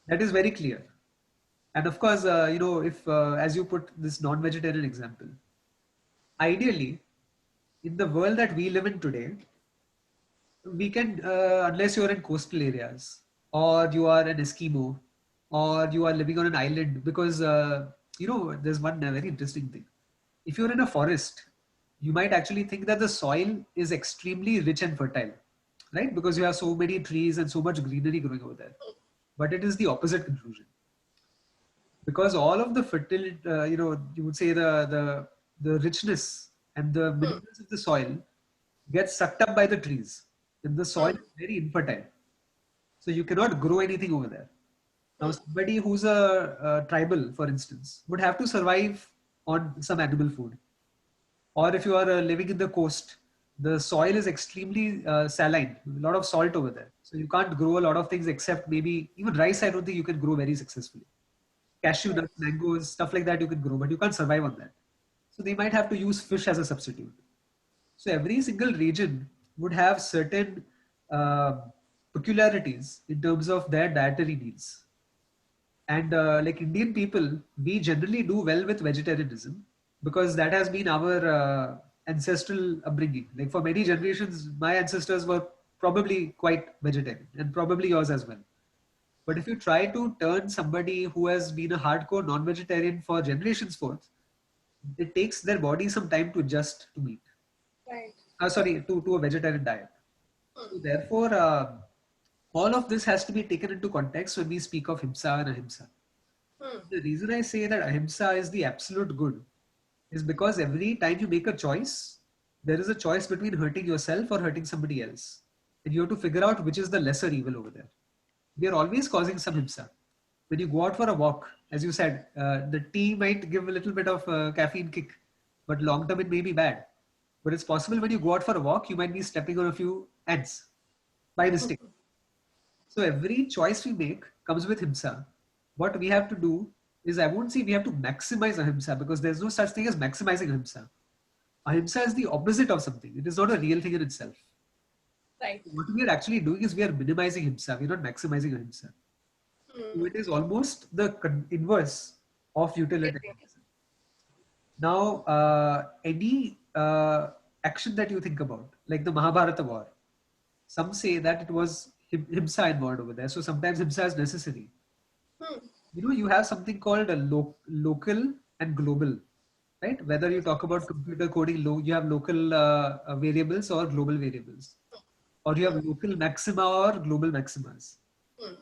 That is very clear. And of course, if, as you put this non vegetarian example, ideally, in the world that we live in today, we can, unless you're in coastal areas or you are an Eskimo or you are living on an island, because, there's one very interesting thing. If you're in a forest, you might actually think that the soil is extremely rich and fertile, right? Because you have so many trees and so much greenery growing over there. But it is the opposite conclusion. Because all of the fertility, you would say the richness and the minerals of the soil get sucked up by the trees, and the soil is very infertile. So you cannot grow anything over there. Now, somebody who's a tribal, for instance, would have to survive on some animal food. Or if you are living in the coast, the soil is extremely saline, a lot of salt over there. So you can't grow a lot of things except maybe even rice. I don't think you can grow very successfully. Cashew Yes. nuts, mangoes, stuff like that you can grow, but you can't survive on that. So they might have to use fish as a substitute. So every single region would have certain uh, peculiarities in terms of their dietary needs. And like Indian people, we generally do well with vegetarianism because that has been our ancestral upbringing. Like for many generations, my ancestors were probably quite vegetarian and probably yours as well. But if you try to turn somebody who has been a hardcore non-vegetarian for generations forth, it takes their body some time to adjust to meat. Right. Sorry, to a vegetarian diet. So therefore, all of this has to be taken into context when we speak of himsa and ahimsa. The reason I say that ahimsa is the absolute good is because every time you make a choice, there is a choice between hurting yourself or hurting somebody else. And you have to figure out which is the lesser evil over there. We are always causing some himsa. When you go out for a walk, as you said, the tea might give a little bit of caffeine kick, but long term it may be bad. But it's possible when you go out for a walk, you might be stepping on a few ants by mistake. So every choice we make comes with himsa. What we have to do is, I won't say we have to maximize ahimsa because there's no such thing as maximizing ahimsa. Ahimsa is the opposite of something. It is not a real thing in itself. Right. What we are actually doing is we are minimizing himsa. We're not maximizing ahimsa. So it is almost the inverse of utilitarianism. Now, any action that you think about, like the Mahabharata war, some say that it was himsa involved over there. So sometimes himsa is necessary. You have something called a local and global, right? Whether you talk about computer coding, you have local variables or global variables, or you have local maxima or global maximas,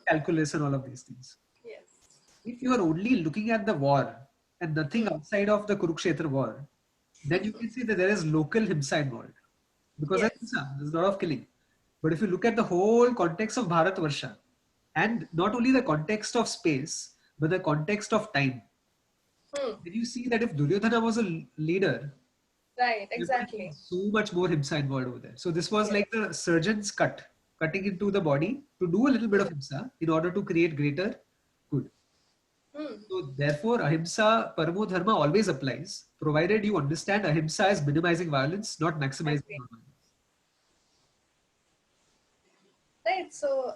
calculus and all of these things. Yes. If you are only looking at the war and nothing outside of the Kurukshetra war, then you can see that there is local himsa involved. because Yes. there's a lot of killing. But if you look at the whole context of Bharatvarsha, and not only the context of space, but the context of time, Hmm. then you see that if Duryodhana was a leader, Right. there would have been Exactly. so much more himsa involved over there. So this was Yes. like the surgeon's cutting into the body to do a little bit of himsa in order to create greater good. Hmm. So therefore, ahimsa paramo dharma always applies, provided you understand ahimsa as minimizing violence, not maximizing Agree. non-violence. Right. So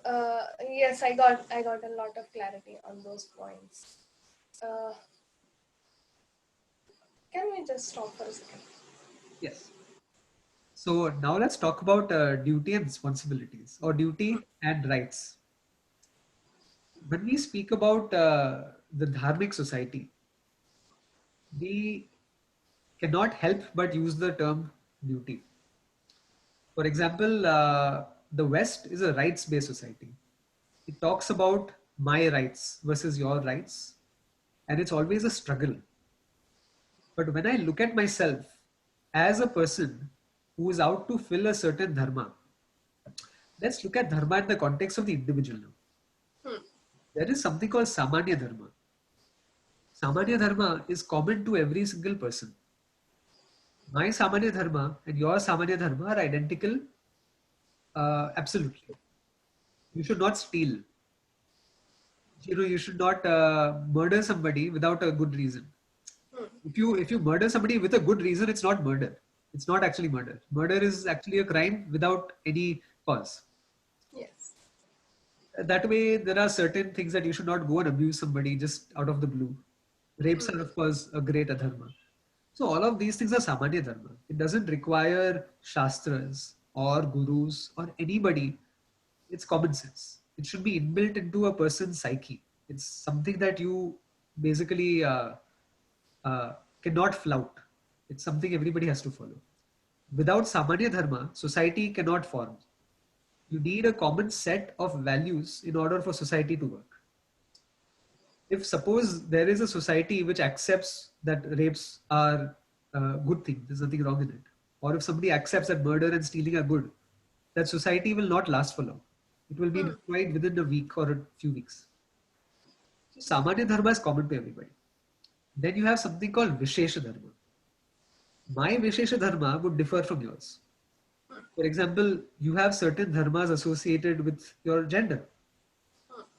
yes, I got a lot of clarity on those points. Uh, can we just stop for a second? Yes. So now let's talk about duty and responsibilities, or Hmm. duty and rights. When we speak about the dharmic society, we cannot help but use the term duty. For example, the West is a rights-based society. It talks about my rights versus your rights, and it's always a struggle. But when I look at myself as a person who is out to fill a certain dharma, let's look at dharma in the context of the individual now. Hmm. There is something called Samanya Dharma. Samanya Dharma is common to every single person. My Samanya Dharma and your Samanya Dharma are identical, absolutely. You should not steal. You should not murder somebody without a good reason. Hmm. If you murder somebody with a good reason, it's not murder. It's not actually murder. Murder is actually a crime without any cause. Yes. That way, there are certain things that you should not go and abuse somebody just out of the blue. Rapes Hmm. are, of course, a great adharma. So all of these things are samanya dharma. It doesn't require shastras or gurus or anybody. It's common sense. It should be inbuilt into a person's psyche. It's something that you basically uh, cannot flout. It's something everybody has to follow. Without samanya dharma, society cannot form. You need a common set of values in order for society to work. If suppose there is a society which accepts that rapes are a good thing, there's nothing wrong in it, or if somebody accepts that murder and stealing are good, that society will not last for long. It will be Hmm. destroyed within a week or a few weeks. So Samanya Dharma is common to everybody. Then you have something called Vishesha Dharma. My Vishesha Dharma would differ from yours. For example, you have certain dharmas associated with your gender.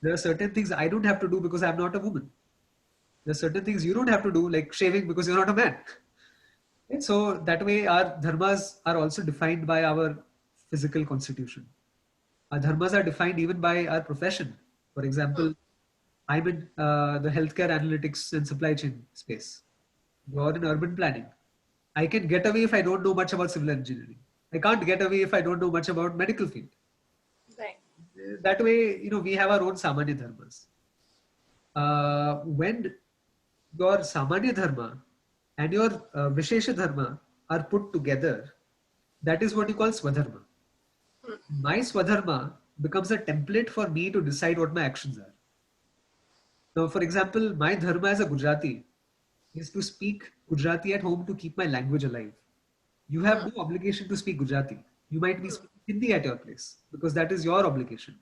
There are certain things I don't have to do because I'm not a woman. There are certain things you don't have to do, like shaving, because you're not a man. Right? So that way, our dharmas are also defined by our physical constitution. Our dharmas are defined even by our profession. For Hmm. example, I'm in the healthcare analytics and supply chain space. You're in urban planning. I can get away if I don't know much about civil engineering. I can't get away if I don't know much about medical field. Right. That way, we have our own samanya dharmas. When your samanya dharma and your vishesha dharma are put together, that is what you call swadharma. Hmm. My swadharma becomes a template for me to decide what my actions are. Now, for example, my dharma as a Gujarati is to speak Gujarati at home to keep my language alive. You have Hmm. no obligation to speak Gujarati. You might be Hmm. speaking Hindi at your place because that is your obligation.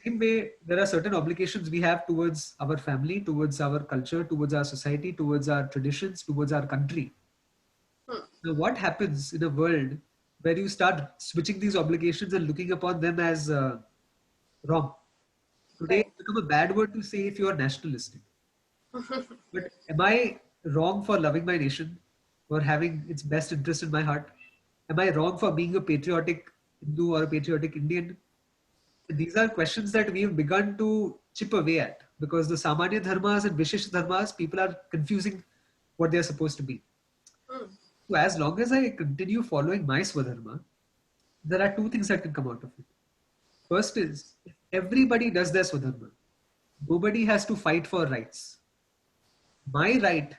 Same way, there are certain obligations we have towards our family, towards our culture, towards our society, towards our traditions, towards our country. Hmm. Now, what happens in a world where you start switching these obligations and looking upon them as wrong? Today, Right. it's become a bad word to say if you are nationalistic. But am I wrong for loving my nation, for having its best interest in my heart? Am I wrong for being a patriotic Hindu or a patriotic Indian? These are questions that we've begun to chip away at because the Samanya dharmas and Vishesh dharmas, people are confusing what they're supposed to be. Hmm. So as long as I continue following my Swadharma, there are two things that can come out of it. First is, if everybody does their Swadharma, nobody has to fight for rights. My right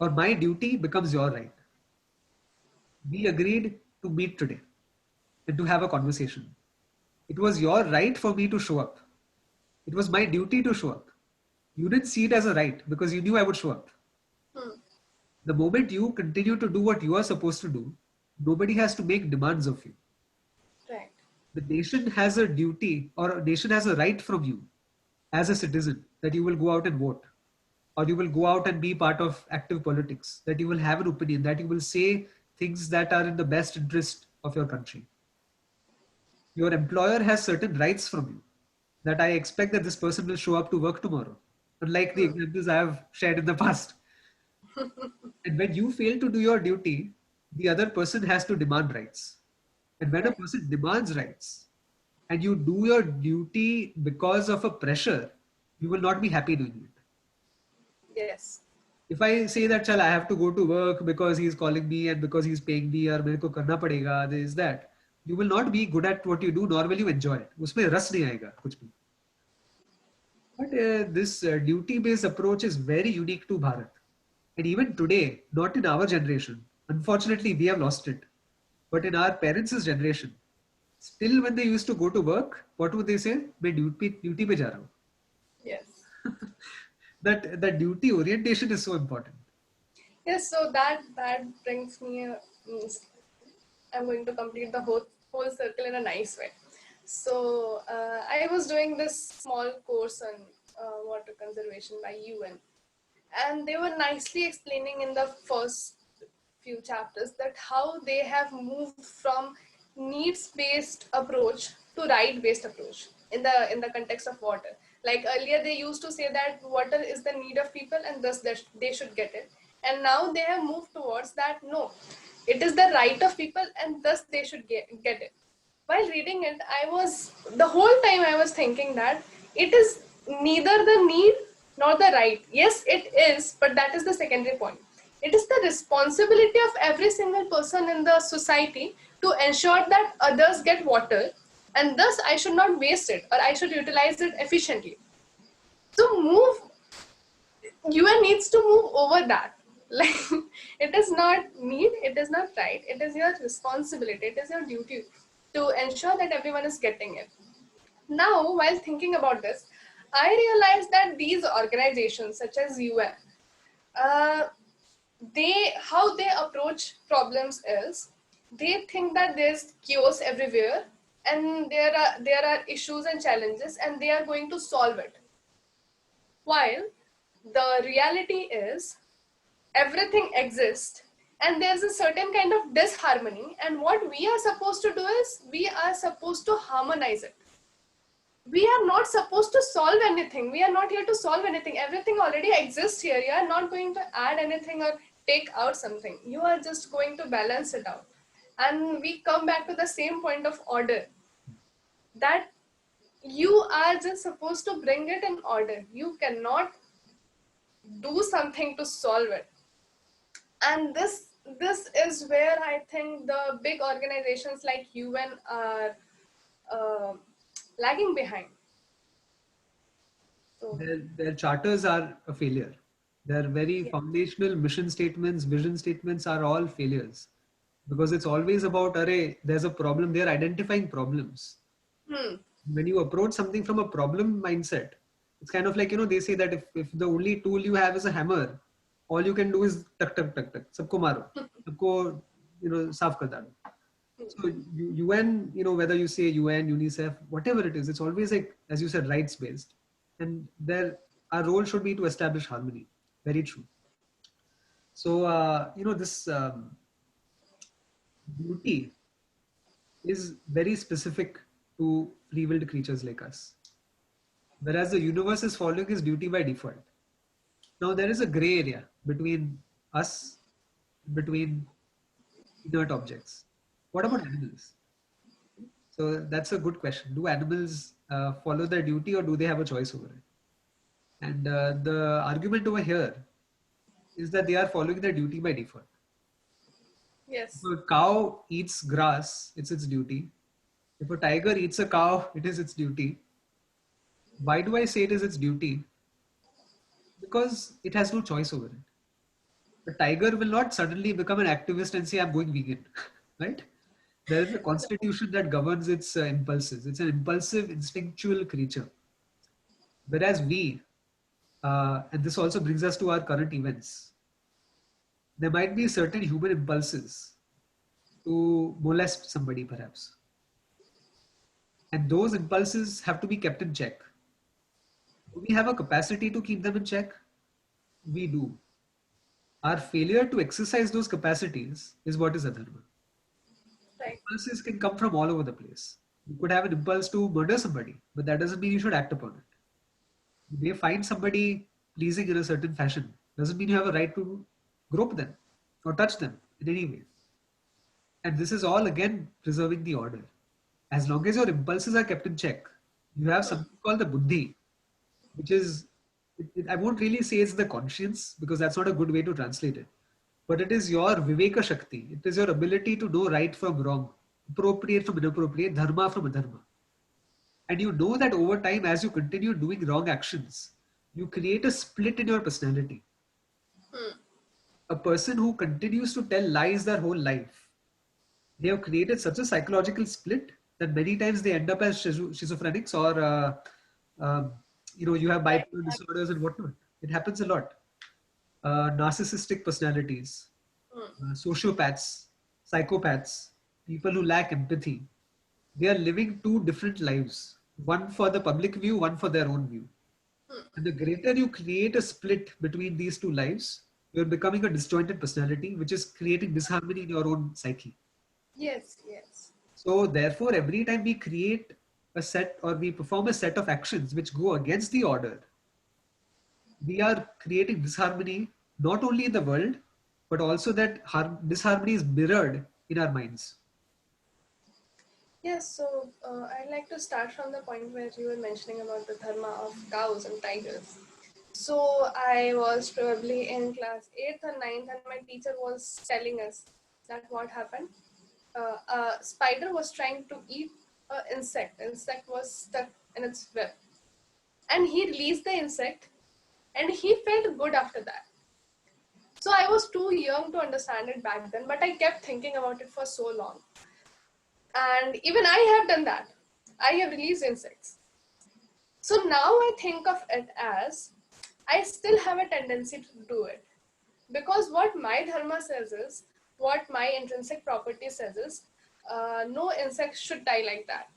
or my duty becomes your right. We agreed to meet today and to have a conversation. It was your right for me to show up. It was my duty to show up. You didn't see it as a right because you knew I would show up. Hmm. The moment you continue to do what you are supposed to do, nobody has to make demands of you. Right. The nation has a duty, or a nation has a right from you as a citizen, that you will go out and vote, or you will go out and be part of active politics, that you will have an opinion, that you will say things that are in the best interest of your country. Your employer has certain rights from you, that I expect that this person will show up to work tomorrow, unlike the Hmm. examples I have shared in the past. And when you fail to do your duty, the other person has to demand rights. And when a Right. person demands rights and you do your duty because of a pressure, you will not be happy doing it. Yes. If I say that, chal, I have to go to work because he's calling me and because he's paying me, or मेरे को करना पड़ेगा, this that, you will not be good at what you do, nor will you enjoy it. उसमें रस नहीं आएगा कुछ भी. But this duty-based approach is very unique to Bharat. And even today, not in our generation, unfortunately, we have lost it. But in our parents' generation, still when they used to go to work, what would they say? मैं duty पे जा रहा हूँ. Yes. That duty orientation is so important. Yes. So that brings me. Means I'm going to complete the whole circle in a nice way. So I was doing this small course on water conservation by UN, and they were nicely explaining in the first few chapters that how they have moved from needs based approach to right based approach in the context of water. Like earlier they used to say that water is the need of people and thus they should get it, and now they have moved towards that no, it is the right of people and thus they should get it. While reading it, I was the whole time I was thinking that it is neither the need nor the right. Yes, it is, but that is the secondary point. It is the responsibility of every single person in the society to ensure that others get water, and thus I should not waste it or I should utilize it efficiently. So move UN needs to move over that. Like it is not need, it is not right. It is your responsibility. It is your duty to ensure that everyone is getting it. Now, while thinking about this, I realized that these organizations such as UN, uh, they how they approach problems is they think that there's chaos everywhere and there are issues and challenges and they are going to solve it. While the reality is everything exists and there's a certain kind of disharmony, and what we are supposed to do is we are supposed to harmonize it. We are not supposed to solve anything. We are not here to solve anything. Everything already exists here. You are not going to add anything or take out something. You are just going to balance it out. And we come back to the same point of order, that you are just supposed to bring it in order. You cannot do something to solve it. And this is where I think the big organizations like UN are uh, lagging behind. So Their charters are a failure. Their very yeah. foundational mission statements, vision statements are all failures, because it's always about, array, there's a problem. They're identifying problems. Hmm. When you approach something from a problem mindset, it's kind of like, they say that if the only tool you have is a hammer, all you can do is tuck, tuck, tuck, tuck, sabko maro, sabko, saaf kar dalo. So UN, whether you say UN, UNICEF, whatever it is, it's always like, as you said, rights based. And our role should be to establish harmony. Very true. So, this beauty is very specific to free willed creatures like us. Whereas the universe is following its duty by default. Now, there is a gray area between us, between inert objects. What about animals? So that's a good question. Do animals follow their duty, or do they have a choice over it? And the argument over here is that they are following their duty by default. Yes. If a cow eats grass, it's its duty. If a tiger eats a cow, it is its duty. Why do I say it is its duty? Because it has no choice over it. The tiger will not suddenly become an activist and say, I'm going vegan, right? There is a constitution that governs its impulses. It's an impulsive, instinctual creature. Whereas and this also brings us to our current events, there might be certain human impulses to molest somebody perhaps. And those impulses have to be kept in check. Do we have a capacity to keep them in check? We do. Our failure to exercise those capacities is what is adharma. Right. Impulses can come from all over the place. You could have an impulse to murder somebody, but that doesn't mean you should act upon it. You may find somebody pleasing in a certain fashion. Doesn't mean you have a right to grope them or touch them in any way. And this is all again preserving the order. As long as your impulses are kept in check, you have something called the buddhi, which is, I won't really say it's the conscience because that's not a good way to translate it. But it is your viveka shakti. It is your ability to know right from wrong, appropriate from inappropriate, dharma from adharma. And you know that over time, as you continue doing wrong actions, you create a split in your personality. A person who continues to tell lies their whole life, they have created such a psychological split that many times they end up as schizophrenics or, you have Right. bipolar disorders and whatnot. It happens a lot. Narcissistic personalities, sociopaths, psychopaths, people who lack empathy, they are living two different lives, one for the public view, one for their own view. And the greater you create a split between these two lives, you're becoming a disjointed personality, which is creating disharmony in your own psyche. Yes, yes. So, therefore, every time we create a set or we perform a set of actions which go against the order, we are creating disharmony not only in the world, but also that disharmony is mirrored in our minds. Yes, so I'd like to start from the point where you were mentioning about the dharma of cows and tigers. So I was probably in class 8th or 9th, and my teacher was telling us that what happened. A spider was trying to eat an insect. The insect was stuck in its web. And he released the insect, and he felt good after that. So I was too young to understand it back then, but I kept thinking about it for so long. And even I have done that. I have released insects. So now I think of it as I still have a tendency to do it. Because what my dharma says is, what my intrinsic property says is, no insect should die like that.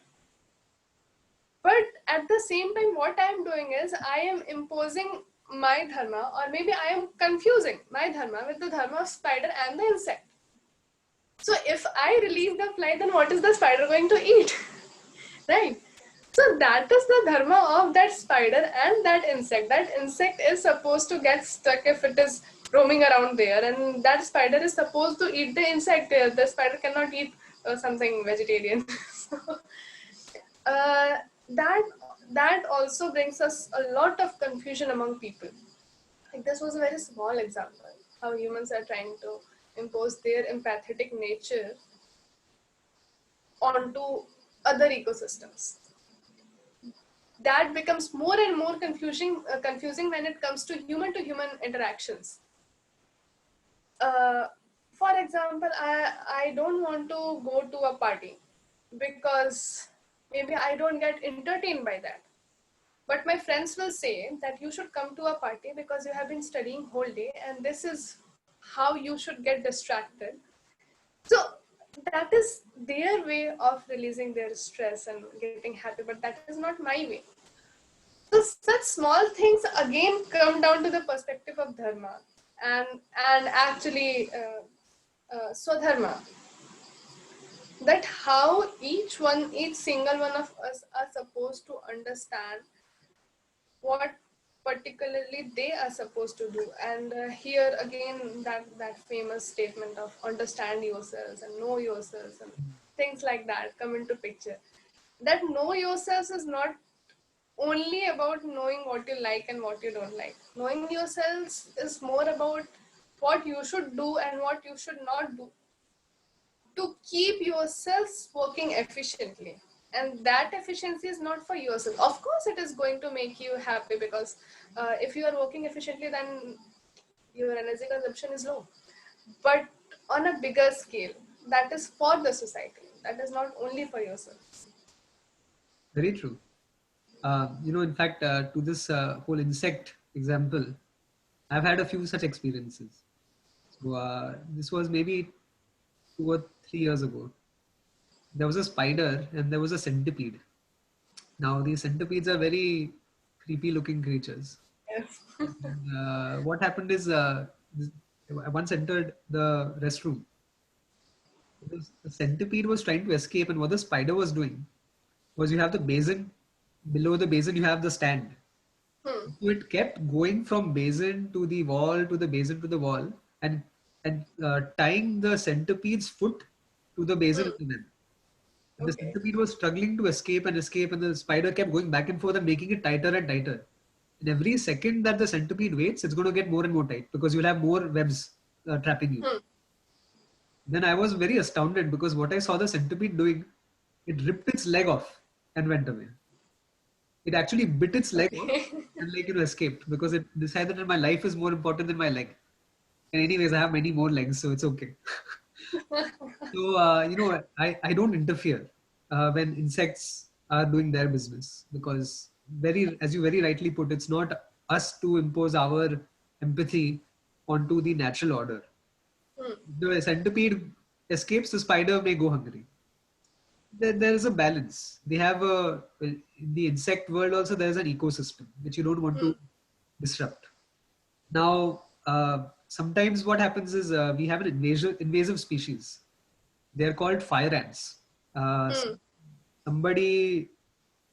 But at the same time, what I am doing is I am imposing my dharma, or maybe I am confusing my dharma with the dharma of spider and the insect. So if I release the fly, then what is the spider going to eat? Right? So that is the dharma of that spider and that insect. That insect is supposed to get stuck if it is roaming around there, and that spider is supposed to eat the insect. The spider cannot eat something vegetarian. So, uh, that that also brings us a lot of confusion among people. Like this was a very small example how humans are trying to impose their empathetic nature onto other ecosystems. That becomes more and more confusing when it comes to human interactions. Uh, for example, I don't want to go to a party because maybe I don't get entertained by that. But my friends will say that you should come to a party because you have been studying whole day and this is how you should get distracted. So that is their way of releasing their stress and getting happy, but that is not my way. So such small things again come down to the perspective of dharma and actually swadharma. That how each single one of us are supposed to understand what particularly they are supposed to do. And here again, that famous statement of understand yourselves and know yourselves and things like that come into picture. That know yourselves is not only about knowing what you like and what you don't like. Knowing yourselves is more about what you should do and what you should not do to keep yourselves working efficiently. And that efficiency is not for yourself. Of course, it is going to make you happy because if you are working efficiently, then your energy consumption is low. But on a bigger scale, that is for the society. That is not only for yourself. Very true. In fact, to this whole insect example, I've had a few such experiences. So this was maybe 2 or 3 years ago. There was a spider and there was a centipede. Now these centipedes are very creepy looking creatures. Yes. What happened is I once entered the restroom. The centipede was trying to escape, and what the spider was doing was, you have the basin, below the basin you have the stand. Hmm. So it kept going from basin to the wall to the basin to the wall, and tying the centipede's foot to the basin Hmm. of the man. And the Okay. centipede was struggling to escape, and the spider kept going back and forth and making it tighter and tighter. And every second that the centipede waits, it's going to get more and more tight because you'll have more webs trapping you. Hmm. Then I was very astounded because what I saw the centipede doing, it ripped its leg off and went away. It actually bit its leg off Okay. and escaped because it decided that my life is more important than my leg. And anyways, I have many more legs, so it's okay. So, I don't interfere when insects are doing their business, because as you very rightly put, it's not us to impose our empathy onto the natural order. Hmm. The centipede escapes, the spider may go hungry. There is a balance. They have in the insect world also, there's an ecosystem which you don't want Hmm. to disrupt. Now, sometimes what happens is we have an invasive species. They're called fire ants. Hmm. Somebody,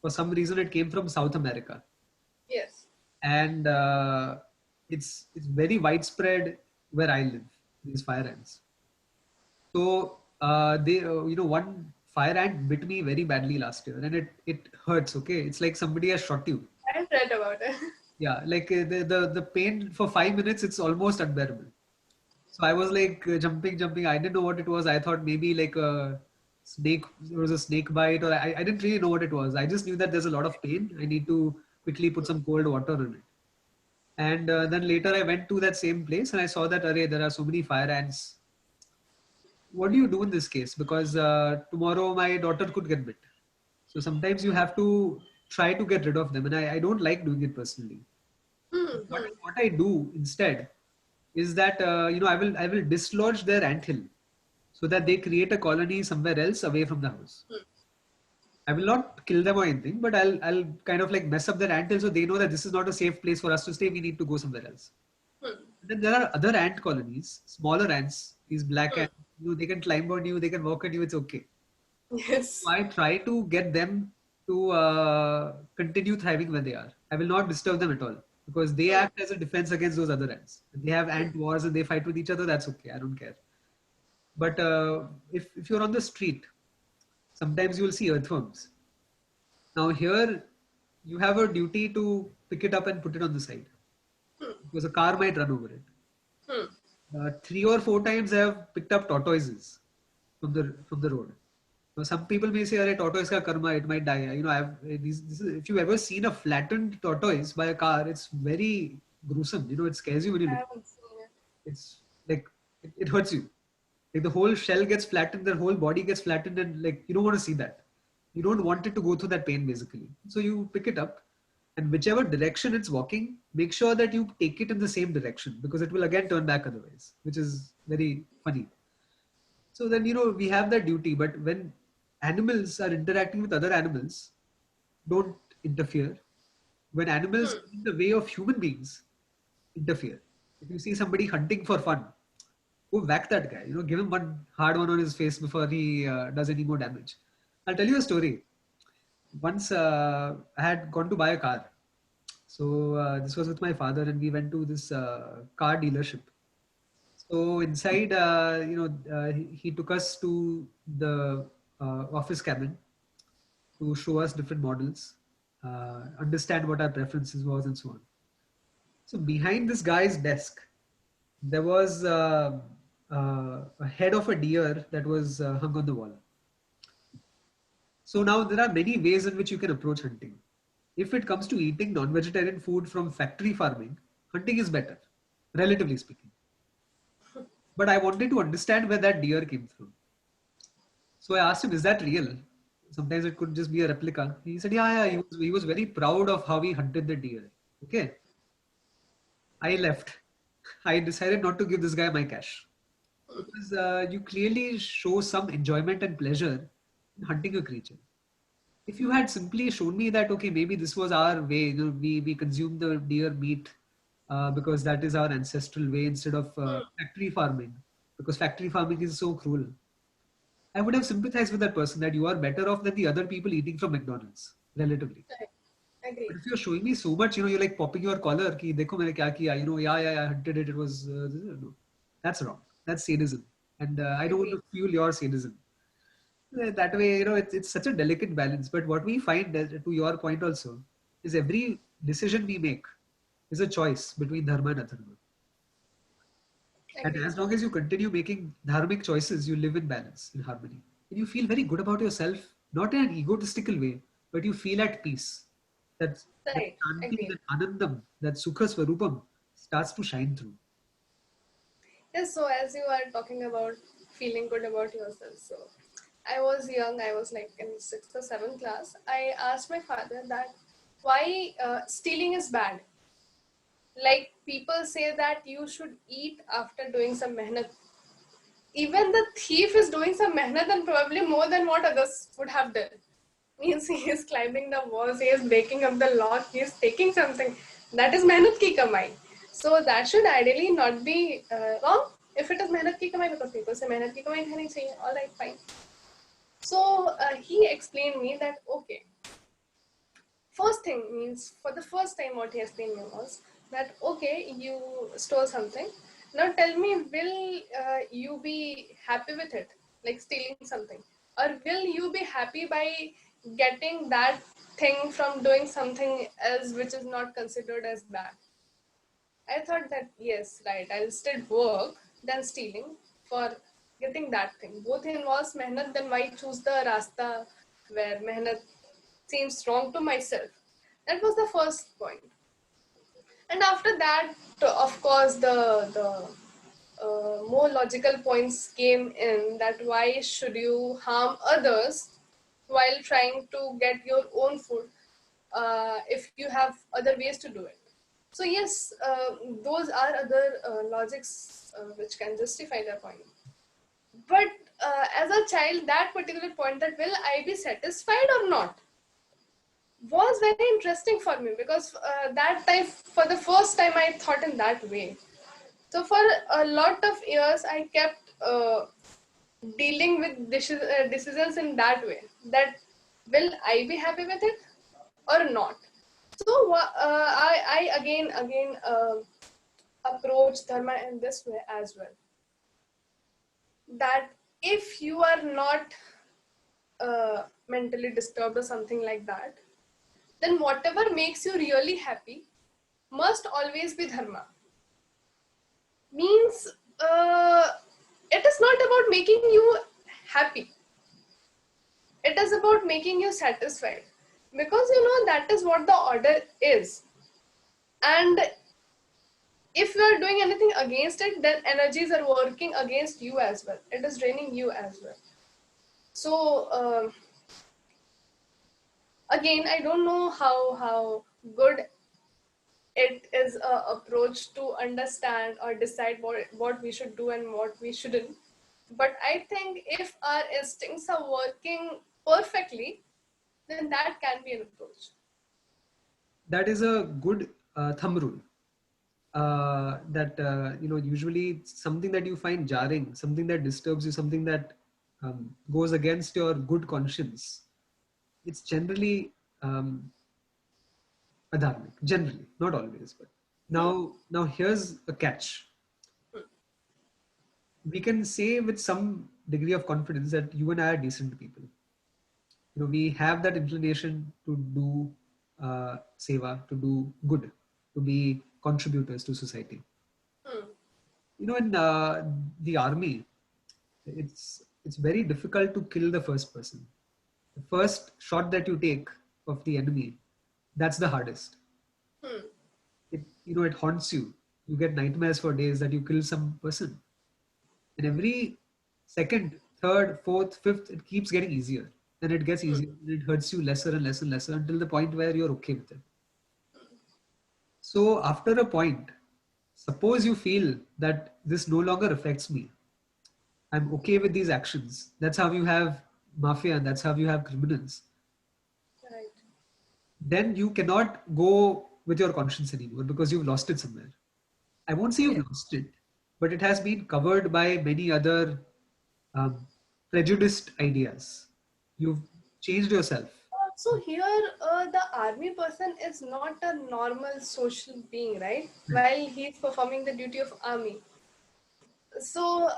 for some reason, it came from South America, Yes. and it's very widespread where I live. These fire ants. So one fire ant bit me very badly last year, and it hurts. Okay, it's like somebody has shot you. I've read about it. Yeah, like the pain for 5 minutes, it's almost unbearable. So I was like jumping. I didn't know what it was. I thought maybe like a snake. There was a snake bite, or I didn't really know what it was. I just knew that there's a lot of pain. I need to quickly put some cold water on it. And then later I went to that same place and I saw that, array, there are so many fire ants. What do you do in this case? Because tomorrow my daughter could get bit. So sometimes you have to try to get rid of them, and I don't like doing it personally. Hmm. What Hmm. what I do instead is that I will dislodge their anthill so that they create a colony somewhere else away from the house. I will not kill them or anything, but I'll kind of like mess up their anthill so they know that this is not a safe place for us to stay. We need to go somewhere else. Hmm. Then there are other ant colonies, smaller ants, these black Hmm. ants. They can climb on you, they can walk on you. It's okay. So Yes. I try to get them to continue thriving where they are. I will not disturb them at all because they Hmm. act as a defense against those other ants. If they have ant wars and they fight with each other, that's okay. I don't care. But if you're on the street, sometimes you will see earthworms. Now here, you have a duty to pick it up and put it on the side because a car might run over it. Hmm. 3 or 4 times I have picked up tortoises from the road. Now, some people may say, "Arey, tortoise ka karma, it might die." If you've ever seen a flattened tortoise by a car, it's very gruesome. It scares you when you I look. haven't seen it. It's like it hurts you. Like the whole shell gets flattened, their whole body gets flattened, and like you don't want to see that. You don't want it to go through that pain basically. So you pick it up, and whichever direction it's walking, make sure that you take it in the same direction because it will again turn back otherwise, which is very funny. So then, we have that duty, but when animals are interacting with other animals, don't interfere. When animals Hmm. come in the way of human beings, interfere. If you see somebody hunting for fun, go whack that guy. Give him one hard one on his face before he does any more damage. I'll tell you a story. Once I had gone to buy a car. So this was with my father, and we went to this car dealership. So inside, he took us to the office cabin to show us different models, understand what our preferences was, and so on. So behind this guy's desk, there was a head of a deer that was hung on the wall. So now there are many ways in which you can approach hunting. If it comes to eating non-vegetarian food from factory farming, hunting is better, relatively speaking. But I wanted to understand where that deer came from. So I asked him, "Is that real?" Sometimes it could just be a replica. He said, "Yeah, yeah." He was very proud of how he hunted the deer. Okay. I left. I decided not to give this guy my cash. because you clearly show some enjoyment and pleasure in hunting a creature. If you had simply shown me that, okay, maybe this was our way, we consume the deer meat because that is our ancestral way instead of factory farming, because factory farming is so cruel. I would have sympathized with that person that you are better off than the other people eating from McDonald's, relatively. Right. But Agree. if you're showing me so much, you're like popping your collar, ki dekho maine kya kiya, yeah, I hunted it. It was, no, that's wrong. That's sadism. And I don't want Agree. to fuel your sadism. That way, it's such a delicate balance. But what we find, that, to your point also, is every decision we make is a choice between dharma and adharma. And Agree. as long as you continue making dharmic choices, you live in balance, in harmony. And you feel very good about yourself, not in an egotistical way, but you feel at peace. That Right. shanti, Agree. that anandam, that sukha swarupam starts to shine through. Yes, so as you are talking about feeling good about yourself, so I was young, I was like in sixth or seventh class. I asked my father that why stealing is bad. Like people say that you should eat after doing some mehnat. Even the thief is doing some mehnat and probably more than what others would have done. Means he is climbing the walls, he is breaking up the lock, he is taking something. That is mehnat ki kamai. So that should ideally not be wrong if it is mehnat ki kamai, because people say mehnat ki kamai nahi chahiye. All right, fine. So he explained me that okay, first thing means for the first time what he explained me was that okay, you stole something. Now tell me, will you be happy with it, like stealing something, or will you be happy by getting that thing from doing something else which is not considered as bad? I thought that yes, right, I'll still work than stealing for getting that thing. Both involves mehnat, then why choose the rasta where mehnat seems wrong to myself? That was the first point. And after that, of course, the more logical points came in, that why should you harm others while trying to get your own food if you have other ways to do it? So yes, those are other logics which can justify the point. But as a child, that particular point, that will I be satisfied or not, was very interesting for me, because that time, for the first time, I thought in that way. So for a lot of years, I kept dealing with decisions in that way. That will I be happy with it or not? So I again approach dharma in this way as well. That if you are not mentally disturbed or something like that, then whatever makes you really happy must always be dharma. Means it is not about making you happy, it is about making you satisfied, because that is what the order is. And if you are doing anything against it, then energies are working against you as well, it is draining you as well. So again, I don't know how good it is a approach to understand or decide what we should do and what we shouldn't. But I think if our instincts are working perfectly, then that can be an approach. That is a good thumb rule. That usually it's something that you find jarring, something that disturbs you, something that goes against your good conscience. It's generally adharmic, generally, not always. But now here's a catch. We can say with some degree of confidence that you and I are decent people. We have that inclination to do seva, to do good, to be contributors to society. Hmm. In the army, it's very difficult to kill the first person. The first shot that you take of the enemy, that's the hardest. Hmm. It haunts you. You get nightmares for days that you kill some person, and every second, third, fourth, fifth, it keeps getting easier. Then it gets easier, and it hurts you lesser and lesser and lesser until the point where you're okay with it. So after a point, suppose you feel that this no longer affects me, I'm okay with these actions. That's how you have mafia and that's how you have criminals. Right. Then you cannot go with your conscience anymore because you've lost it somewhere. I won't say you've Yeah. lost it, but it has been covered by many other um, prejudiced ideas. You've changed yourself. So here, the army person is not a normal social being, right? While he's performing the duty of army. So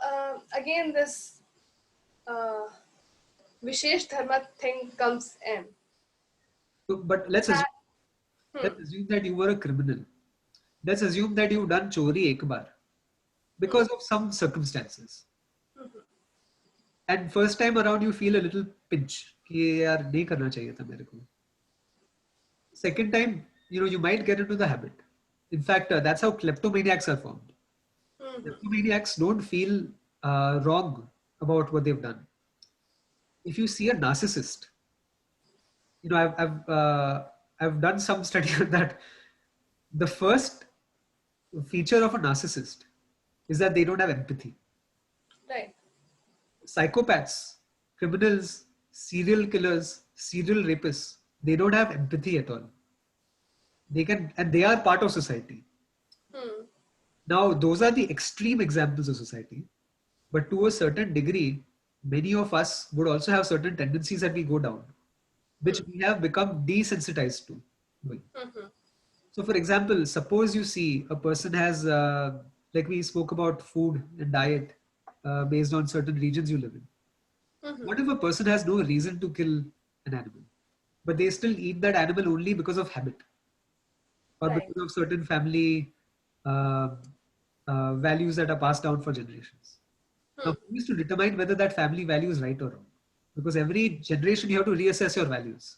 again, this uh, Vishesh Dharma thing comes in. So, but That, hmm, let's assume that you were a criminal. Let's assume that you've done chori ek bar hmm, because of some circumstances. hmm, And first time around you feel a little pinch कि ये यार नहीं करना चाहिए था मेरे को. Second time, you might get into the habit. In fact, that's how kleptomaniacs are formed. hmm, hmm, Kleptomaniacs don't feel wrong about what they've done. If you see a narcissist, I've done some study on that. The first feature of a narcissist is that they don't have empathy. right, Psychopaths, criminals, serial killers, serial rapists, they don't have empathy at all. And they are part of society. hmm, Now, those are the extreme examples of society, but to a certain degree, many of us would also have certain tendencies that we go down, which hmm, we have become desensitized to. hmm, hmm, So, for example, suppose you see a person has, like we spoke about food and diet based on certain regions you live in. hmm, hmm, What if a person has no reason to kill an animal, but they still eat that animal only because of habit or right, because of certain family uh, values that are passed down for generations? hmm. Now, who is to determine whether that family value is right or wrong? Because every generation you have to reassess your values.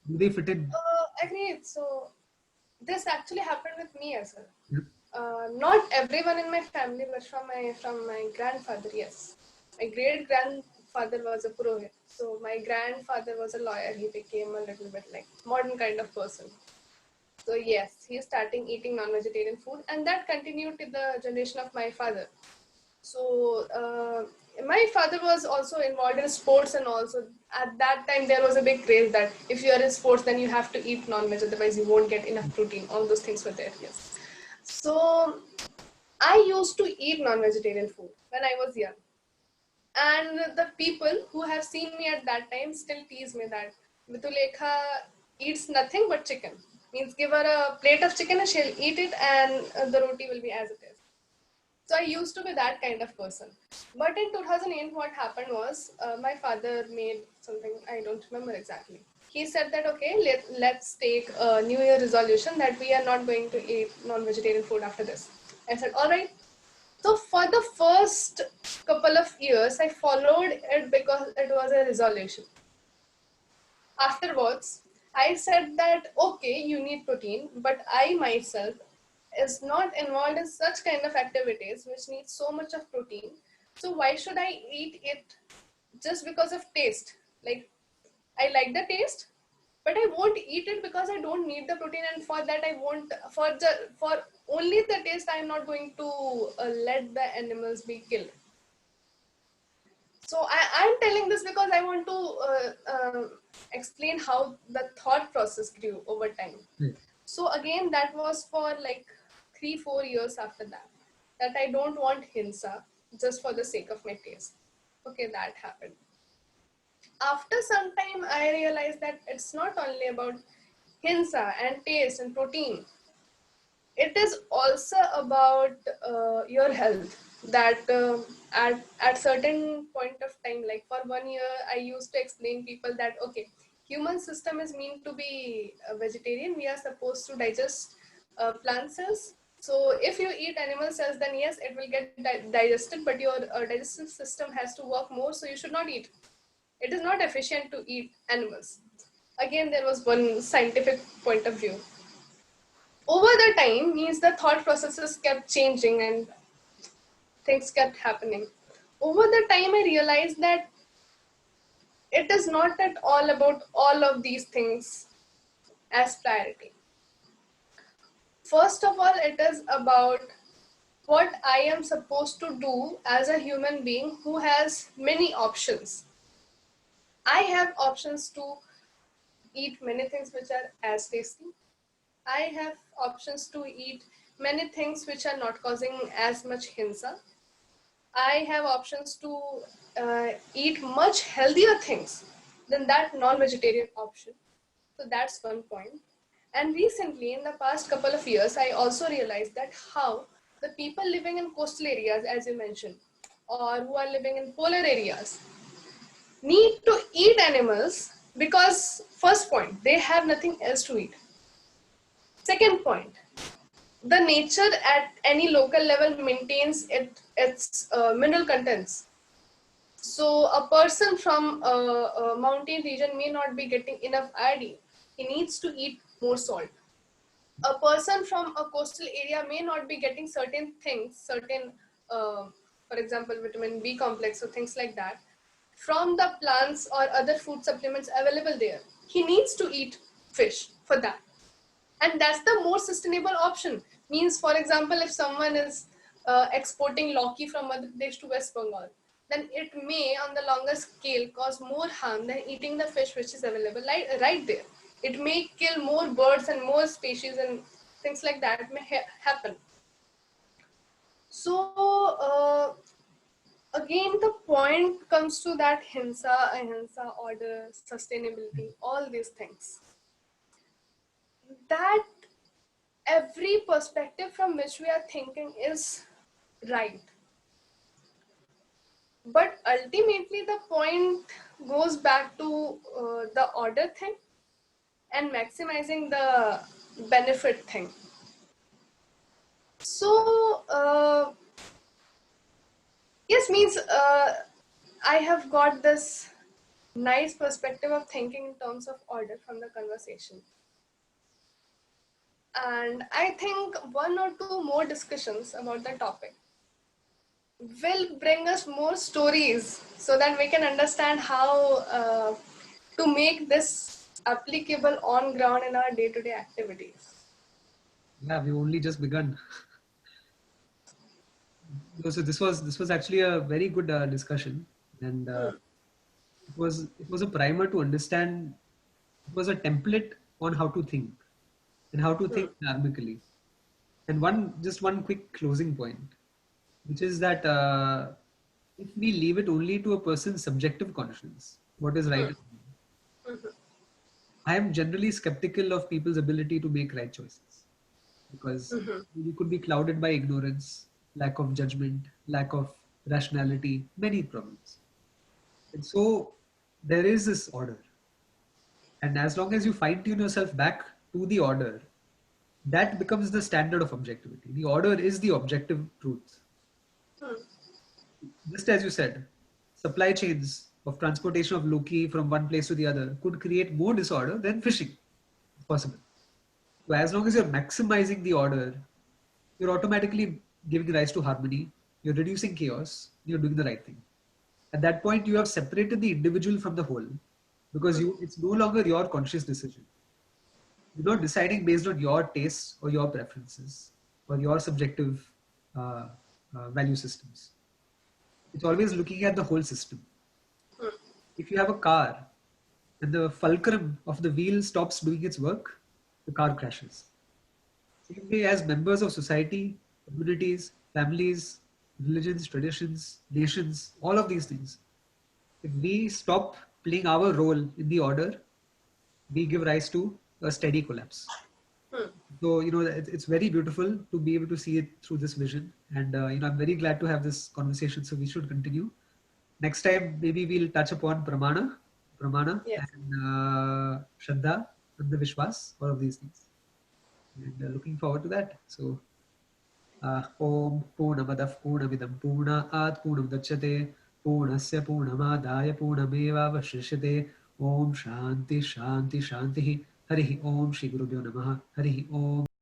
Do they fit in? Agreed. So this actually happened with me as well. Not everyone in my family, but from my grandfather. Yes, my great grandfather was a purohit. So my grandfather was a lawyer. He became a little bit like modern kind of person. So yes, he starting eating non-vegetarian food, and that continued to the generation of my father. So my father was also involved in sports, and also at that time there was a big craze that if you are in sports, then you have to eat non-veg, otherwise you won't get enough protein. All those things were there. Yes. So I used to eat non-vegetarian food when I was young, and the people who have seen me at that time still tease me that Vitulekha eats nothing but chicken. Means give her a plate of chicken and she'll eat it, and the roti will be as it is. So I used to be that kind of person. But in 2008, what happened was my father made something, I don't remember exactly. He said that, okay, let's take a New Year resolution that we are not going to eat non-vegetarian food after this. I said, all right. So for the first couple of years, I followed it because it was a resolution. Afterwards, I said that, okay, you need protein, but I myself is not involved in such kind of activities which need so much of protein. So why should I eat it just because of taste? Like, I like the taste, but I won't eat it because I don't need the protein, and for that I won't for only the taste I am not going to let the animals be killed. So I'm telling this because I want to explain how the thought process grew over time. Right. So again, that was for like 3-4 years after that. That I don't want hinsa just for the sake of my taste. Okay, that happened. After some time, I realized that it's not only about hinsa and taste and protein. It is also about your health. That at certain point of time, like for 1 year, I used to explain people that okay, human system is meant to be a vegetarian. We are supposed to digest plant cells. So if you eat animal cells, then yes, it will get digested, but your digestive system has to work more, so you should not eat. It is not efficient to eat animals. Again, there was one scientific point of view. Over the time means the thought processes kept changing and things kept happening. Over the time, I realized that it is not at all about all of these things as priority. First of all, it is about what I am supposed to do as a human being who has many options. I have options to eat many things which are as tasty. I have options to eat many things which are not causing as much hinsa. I have options to eat much healthier things than that non-vegetarian option. So that's one point. And recently, in the past couple of years, I also realized that how the people living in coastal areas, as you mentioned, or who are living in polar areas, need to eat animals because, first point, they have nothing else to eat. Second point, the nature at any local level maintains its mineral contents. So a person from a mountain region may not be getting enough iodine. He needs to eat more salt. A person from a coastal area may not be getting certain things, for example, vitamin B complex or things like that, from the plants or other food supplements available there. He needs to eat fish for that. And that's the more sustainable option. Means, for example, if someone is exporting Loki from Madhya Pradesh to West Bengal, then it may, on the longer scale, cause more harm than eating the fish which is available right there. It may kill more birds and more species and things like that may happen. So, again, the point comes to that ahimsa, order, sustainability, all these things. That every perspective from which we are thinking is right. But ultimately, the point goes back to the order thing and maximizing the benefit thing. So, yes, means I have got this nice perspective of thinking in terms of order from the conversation. And I think one or two more discussions about the topic will bring us more stories so that we can understand how to make this applicable on ground in our day-to-day activities. Yeah, we've only just begun. So this was actually a very good discussion, and it was a primer to understand. It was a template on how to think and how to think dynamically. And one quick closing point, which is that if we leave it only to a person's subjective conscience, what is right and wrong, I am generally skeptical of people's ability to make right choices, because you could be clouded by ignorance, lack of judgment, lack of rationality, many problems. And so there is this order. And as long as you fine tune yourself back to the order, that becomes the standard of objectivity. The order is the objective truth. Just as you said, supply chains of transportation of Loki from one place to the other could create more disorder than fishing. It's possible. So as long as you're maximizing the order, you're automatically giving rise to harmony, you're reducing chaos, you're doing the right thing. At that point, you have separated the individual from the whole, because it's no longer your conscious decision. You're not deciding based on your tastes or your preferences or your subjective uh, value systems. It's always looking at the whole system. If you have a car and the fulcrum of the wheel stops doing its work, the car crashes. Same way, as members of society, communities, families, religions, traditions, nations, all of these things, if we stop playing our role in the order, we give rise to a steady collapse. So, it's very beautiful to be able to see it through this vision. And, I'm very glad to have this conversation. So we should continue. Next time, maybe we'll touch upon pramana Yes. and Shraddha and the Vishwas, all of these things. And looking forward to that. So, Om Purnamadav Purnamidam Purnaat Purnamudachyate Purnasya Purnamadaya Purnamevavashishyate Om Shanti Shanti Shanti Harihi Om Shri Gurubhyo Namaha Harihi Om